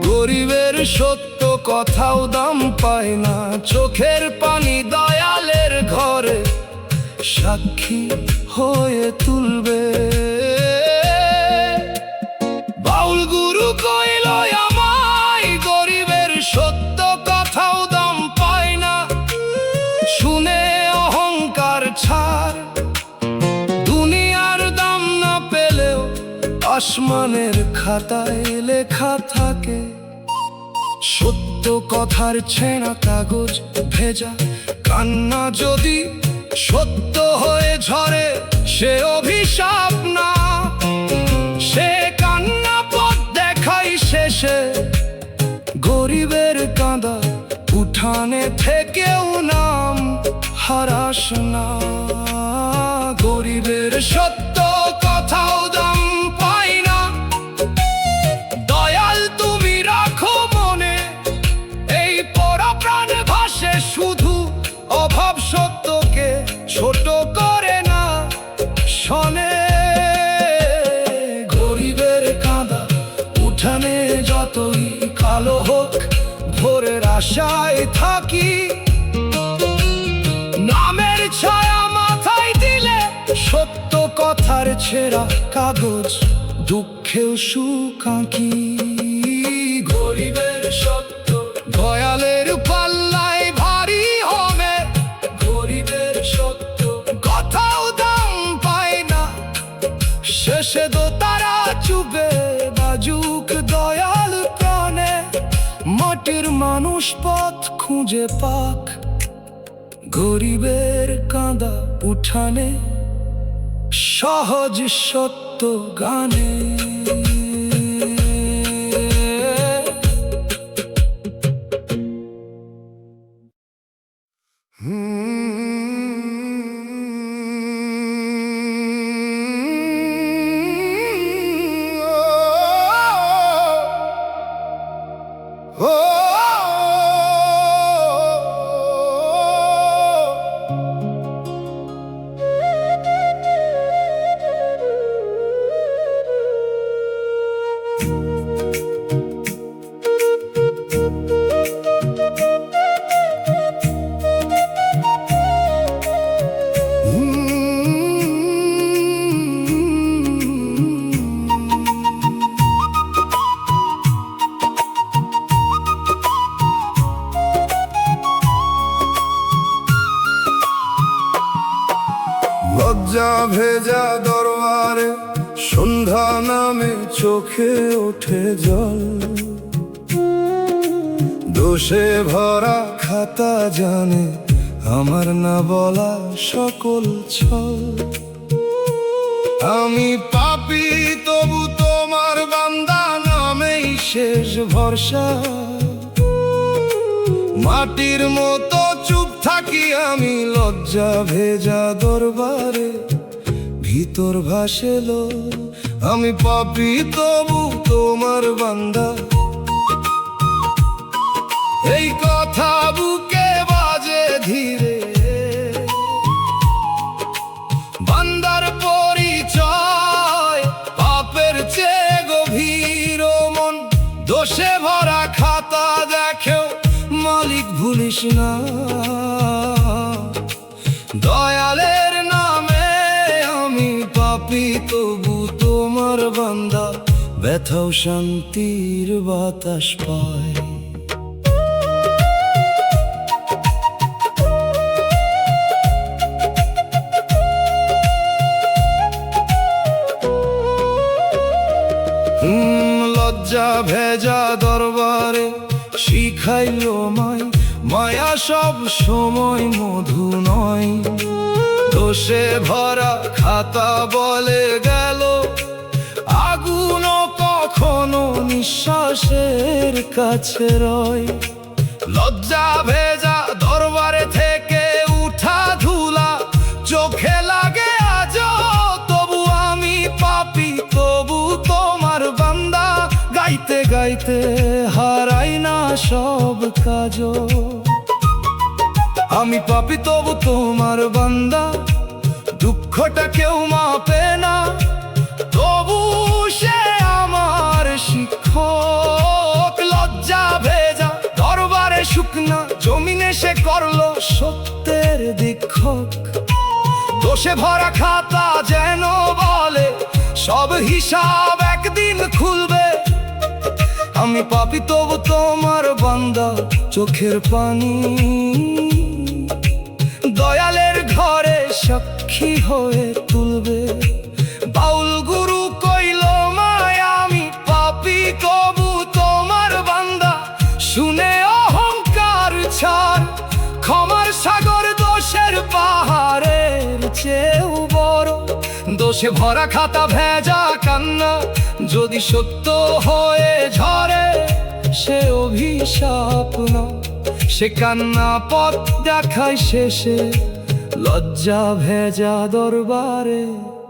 গরিবের সত্য কথাও দাম পায় না, চোখের পানি দয়ালের ঘরে সাক্ষী হয়ে তুলবে। বাউল গুরু কইল আমায়, গরিবের সত্য কথাও দাম পায় না। শুনে অহংকার ছাড়, দুনিয়ার দাম না পেলেও আসমানের খাতায় লেখা থাকে। সত্য কথার ছেঁড়া কাগজ ভেজা কান্না যদি সত্য হয়ে ঝরে, সে অভিশাপ না, সে কান্না পথ দেখাই শেষে। গরিবের কাঁদা উঠানে থেকেও নাম হারাস না। গরিবের সত্য কথাও দাম পায় না। দয়াল তুমি রাখো মনে, এই পরা প্রাণে ভাসে শুধু, অভাব সত্যকে ছোট করে না শোনে। গরিবের কাঁদা উঠানে যতই কালো হোক, ভোরের আশায় থাকি। নামের ছায়া মাথায় দিলে সত্য কথার ছেঁড়া কাগজ দুঃখেও সুখ আঁকি। গরিবের সত্য দয়ালের পাল্লায় ভারী হবে, গরিবের সত্য কথাও দাম পায় না। শেষে দোতারা চুবে বাজুক দয়াল প্রাণে, মাটির মানুষ পথ খুঁজে পাক। গরিবের কাঁদা উঠানে সহজ সত্য গানে। লজ্জা ভেজা দরবারে সন্ধ্যা নামে চোখে ওঠে জল। দোষে ভরা খাতা জানে আমার না বলা সকল ছল। আমি পাপী তবু তোমার বান্দা নামেই শেষ ভরসা। মাটির মতো চুপ থাকি আমি লজ্জা ভেজা দরবারে, ভিতর ভাসেলো আমি পাপী তবু তোমার বান্দা। এই কথা বুকে বাজে ধীরে, বান্দার পরিচয় পাপের চেয়ে গভীর। মন দোষে ভরা খাতা দেখেও মালিক ভুলিস না। দয়ালের নামে আমি পাপী তবু তোমার বান্দা, ব্যথাও শান্তির বাতাস পায়। লজ্জা ভেজা দরবারে শিখাইলো মায়, মায়া সব সময় মধু নয়। দোষে ভরা খাতা বলে গেল আগুনও কখনো নিঃশ্বাসের কাছে রয়। লজ্জা ভেজা দরবারে থেকে উঠা ধুলা চোখে লাগে আজও, তবু আমি পাপী তবু তোমার বান্দা। গাইতে গাইতে হারাই না সব কাজও, আমি পাপী তবু তোমার বান্দা। দুঃখটা কেউ মাপে না তবু সে আমার শিক্ষক। লজ্জা ভেজা দরবারে শুকনা জমিনে সে করলো সত্যের দীক্ষক। দোষে ভরা খাতা যেন বলে সব হিসাব একদিন খুলবে, আমি পাপী তবু তোমার বান্দা। চোখের পানি দয়ালের ঘরে সাক্ষী হয়ে তুলবে। বাউল গুরু কইল মায় আমি পাপী তবু তোমার বান্দা। শুনে অহংকার ছাড়, ক্ষমার সাগর দোষের পাহাড়ের চেয়েও বড়। দোষে ভরা খাতা ভেজা কান্না যদি সত্য হয়ে ঝরে, সে অভিশাপ না, সে কান্না পথ দেখায় শেষে। লজ্জা ভেজা দরবারে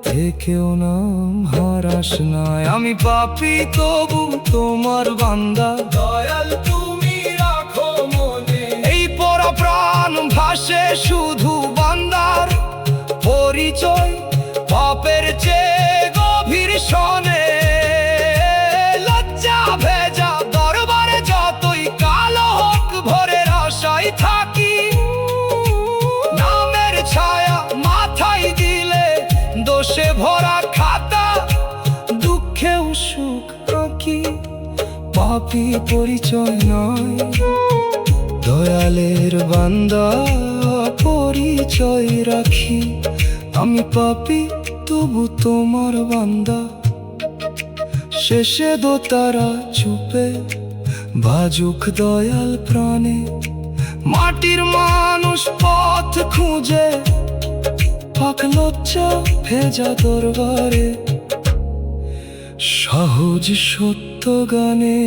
থেকেও নাম হারাস নাই, আমি পাপী তবু তোমার বান্দা। দয়াল তুমি রাখো মনে, এই পরা প্রাণ ভাসে শুধু বান্দার পরিচয় পাপের চেয়ে গভীর শোনে। লজ্জা ভেজা দরবারে যতই কালো হোক ভোরের আশায় থাকি, নামের ছায়া মাথায় দিলে দোষে ভরা খাতা দুঃখেও সুখ আঁকি। পাপী পরিচয় নয় দয়ালের বান্দা পরিচয় রাখি, আমি পাপী তবু তোমার বান্দা। শেষে দোতারা চুপে বাজুক দয়াল প্রাণে, মাটির মানুষ পথ খুঁজে পাক লজ্জা ভেজা দরবারে সহজ সত্য গানে।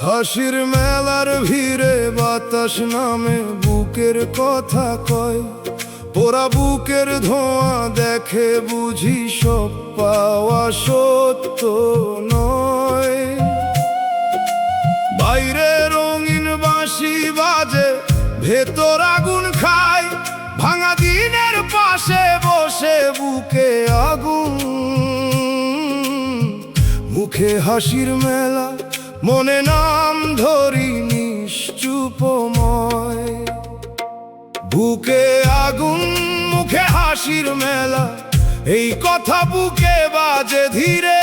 হাসির মেলার ভিড়ে বাতাস নামে বুকের কথা কয়, পোড়া বুকের ধোঁয়া দেখে বুঝি সব পাওয়া সত্য নয়। বাইরে রঙিন বাঁশি বাজে, ভেতর আগুন খায়, ভাঙা দিনের পাশে বসে বুকে আগুন। মুখে হাসির মেলা, মনে নাম ধরি নিশ্চুপময়। বুকে আগুন মুখে হাসির মেলা, এই কথা বুকে বাজে ধীরে।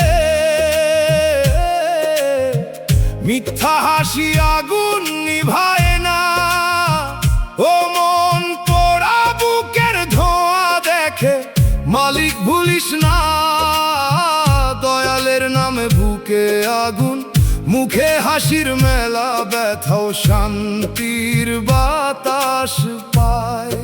মিথ্যা হাসি আগুন নিভায় না, ও মন পোড়া বুকের ধোঁয়া দেখে মালিক ভুলিস না। দয়ালের নামে বুকে আগুন মুখে হাসির মেলা, ব্যথাও শান্তির বাতাস পায়।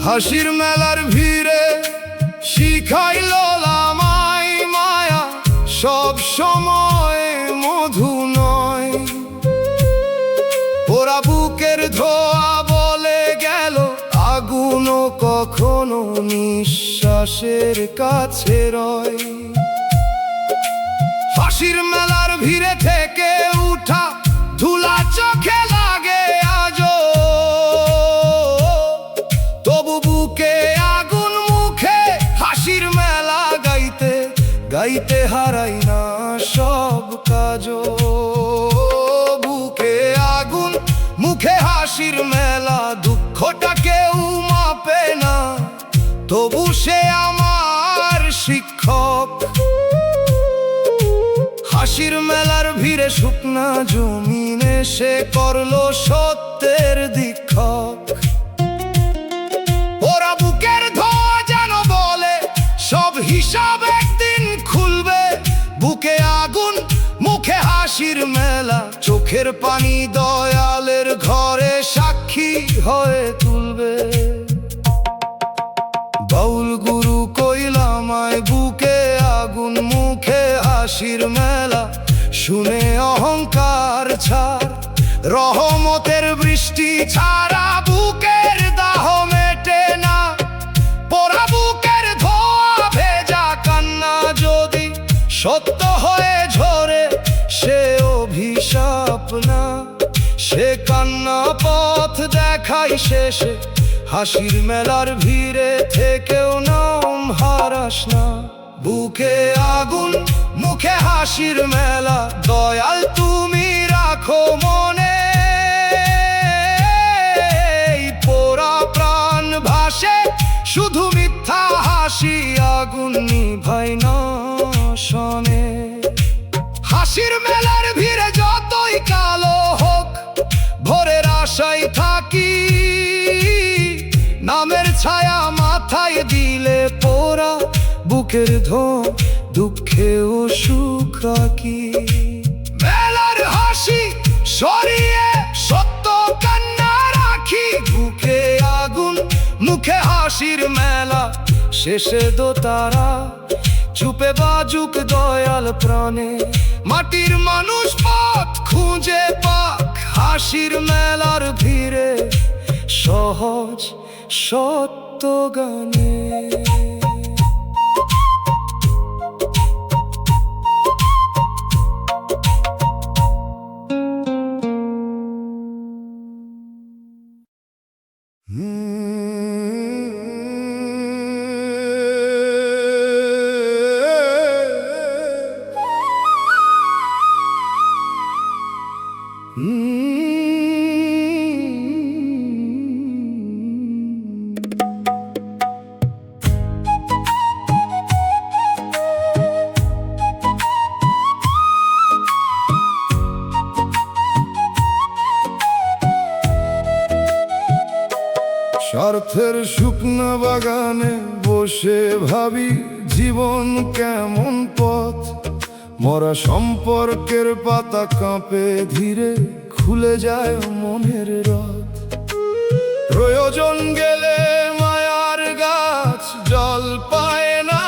হাসির মেলার ভিড়ে শিখাইল আমায় মায়া, সব সময় মধু নয়। ওরা বুকের ধোয়া বলে গেল, আগুনও কখনো নিঃশ্বাসের কাছে রয়। হাসির মেলার ভিড়ে থেকে উঠা ধুলা চোখে লাগে আজও, তবু বুকে আগুন মুখে হাসির মেলা গাইতে গাইতে হারাই না সব কাজও। বুকে আগুন মুখে হাসির মেলা, দুঃখটা কেউ মাপে না, তবু সে আমার শিক্ষক। হাসির মেলার ভিড়ে শুকনা জমিনে সে করলো সত্যের দীক্ষক। ওরা বুকের ধোঁয়া যেন বলে, সব হিসাব একদিন খুলবে। বুকে আগুন মুখে হাসির মেলা, চোখের পানি দয়ালের ঘরে সাক্ষী হয়ে তুলবে। বাউল গুরু কইলামায় বুকে আগুন মুখে হাসির মেলা, শুনে অহংকার ছাড়, রহমতের বৃষ্টি ছাড়া বুকের দাহ মেটে না। পোড়া বুকের ধোয়া ভেজা কান্না যদি সত্য হয়ে ঝরে, সে অভিশাপ না, সে কান্না পথ দেখাই শেষে। হাসির মেলার ভিড়ে থেকেও নাম হারাস না। বুকে আগুন মুখে হাসির মেলা, দয়াল তুমি রাখো মনে। এই পোড়া প্রাণ ভাসে শুধু মিথ্যা হাসি, আগুন নিভাই না শনে। হাসির মেলার ভিড়ে যতই কালো হোক, ভোরের আশায় থাকি। নামের ছায়া মাথায় দিলে পোড়া বুকের ধোঁয়া, দুঃখেও সুখ রাখি। মেলার হাসি সরিয়ে সত্য কান্না রাখি। বুকে আগুন মুখে হাসির মেলা, শেষে দোতারা চুপে বাজুক দয়াল প্রাণে। মাটির মানুষ পথ খুঁজে পাক হাসির মেলার ভিড়ে, সহজ সত্য গানে। স্বার্থের শুকনো বাগানে বসে ভাবি, জীবন কেমন পথ। মরা সম্পর্কের পাতা কাঁপে ধীরে, খুলে যায় মনের রথ। প্রয়োজন গেলে মায়ার গাছ জল পায় না,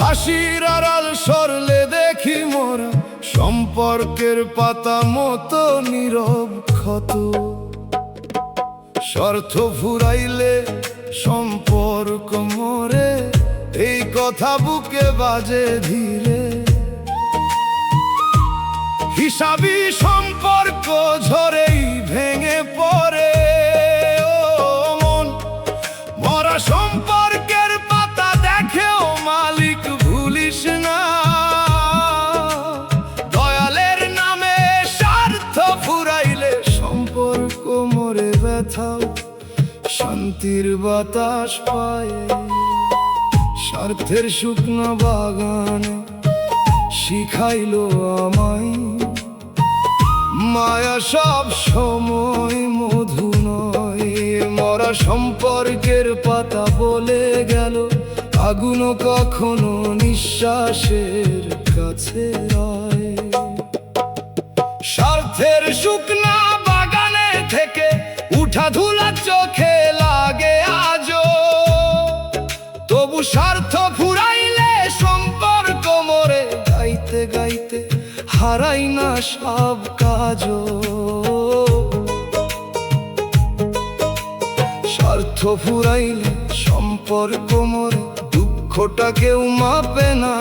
হাসির আড়াল সরলে দেখি মোরা সম্পর্কের পাতা মতো নীরব ক্ষত। স্বার্থ ফুরাইলে সম্পর্ক মরে, এই কথা বুকে বাজে ধীরে। হিসাবি সম্পর্ক ঝরেই ভেঙে পড়ে। ও মন কোথাও শান্তির বাতাস পায়। স্বার্থের শুকনো বাগানে শিখাইলো আমায় মায়া সব সময় মধু নয়। মরা সম্পর্কের পাতা বলে গেল আগুনও কখনো নিঃশ্বাসের কাছে রয়। স্বার্থের শুকনা বাগানে থেকে উঠা ধুলা চোখে লাগে আজও, তবু স্বার্থ ফুরাইলে সম্পর্ক মরে গাইতে গাইতে হারাই না সব কাজও। স্বার্থ ফুরাইলে সম্পর্ক মরে দুঃখটা কেউ মাপে না,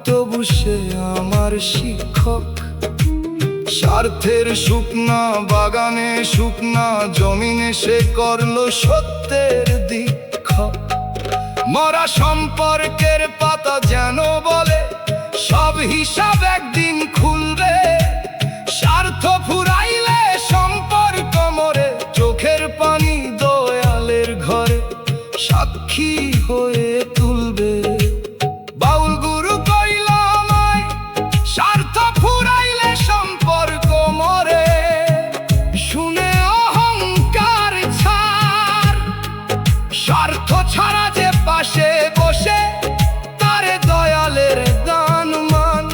তবু সে আমার শিক্ষক। স্বার্থের শুকনা বাগানে শুকনা জমিনে সে করলো সত্যের দীক্ষক। মরা সম্পর্কের পাতা যেন বলে সব হিসাব একদিন খুলবে। স্বার্থ ফুরাইলে সম্পর্ক মরে চোখের পানি দয়ালের ঘরে সাক্ষী হয়ে তুলবে। বাউল গুরু কইল আমায় স্বার্থ ফুরাইলে সম্পর্ক মরে, শুনে অহংকার ছাড়। স্বার্থ ছাড়া যে পাশে বসে তারে দয়ালের দান মান।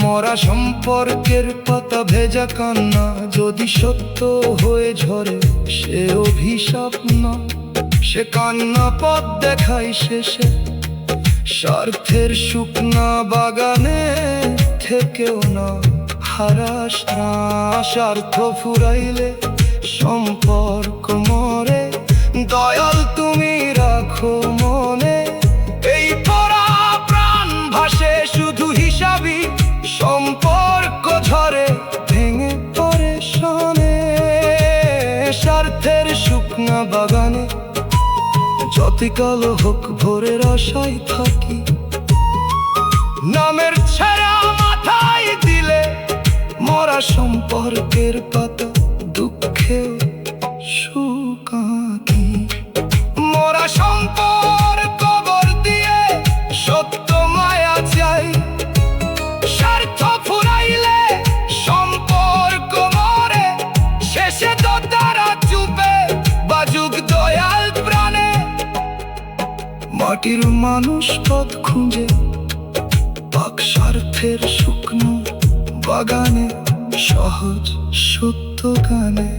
মরা সম্পর্কের পাতা ভেজা কান্না যদি সত্য হয়ে ঝরে সে অভিশাপ না, সে কান্না পথ দেখায় শেষে। স্বার্থের শুকনা বাগানে থেকেও না হারাস না। স্বার্থ ফুরাইলে সম্পর্ক মরে, দয়াল তুমি রাখো মনে। এই পরা প্রাণ ভাসে শুধু হিসাবি, সম্পর্ক ঝরে ভেঙে পড়ে শোনে। স্বার্থের শুকনা বাগানে যতই কালো হোক ভোরের আশায় থাকি। নামের ছেঁড়া মাথায় দিলে মরা সম্পর্কের পাতা দুঃখে শুকাকি। মরা সম্পর্ক কবর দিয়ে সত্য মায়া চাই। স্বার্থ ফুরাইলে সম্পর্ক মরে, শেষে তো তারা চুপে বাজুক দয়াল প্রাণে। মাটির মানুষ পথ খুঁজে পাক স্বার্থের শুকনো বাগানে সহজ সত্য গানে।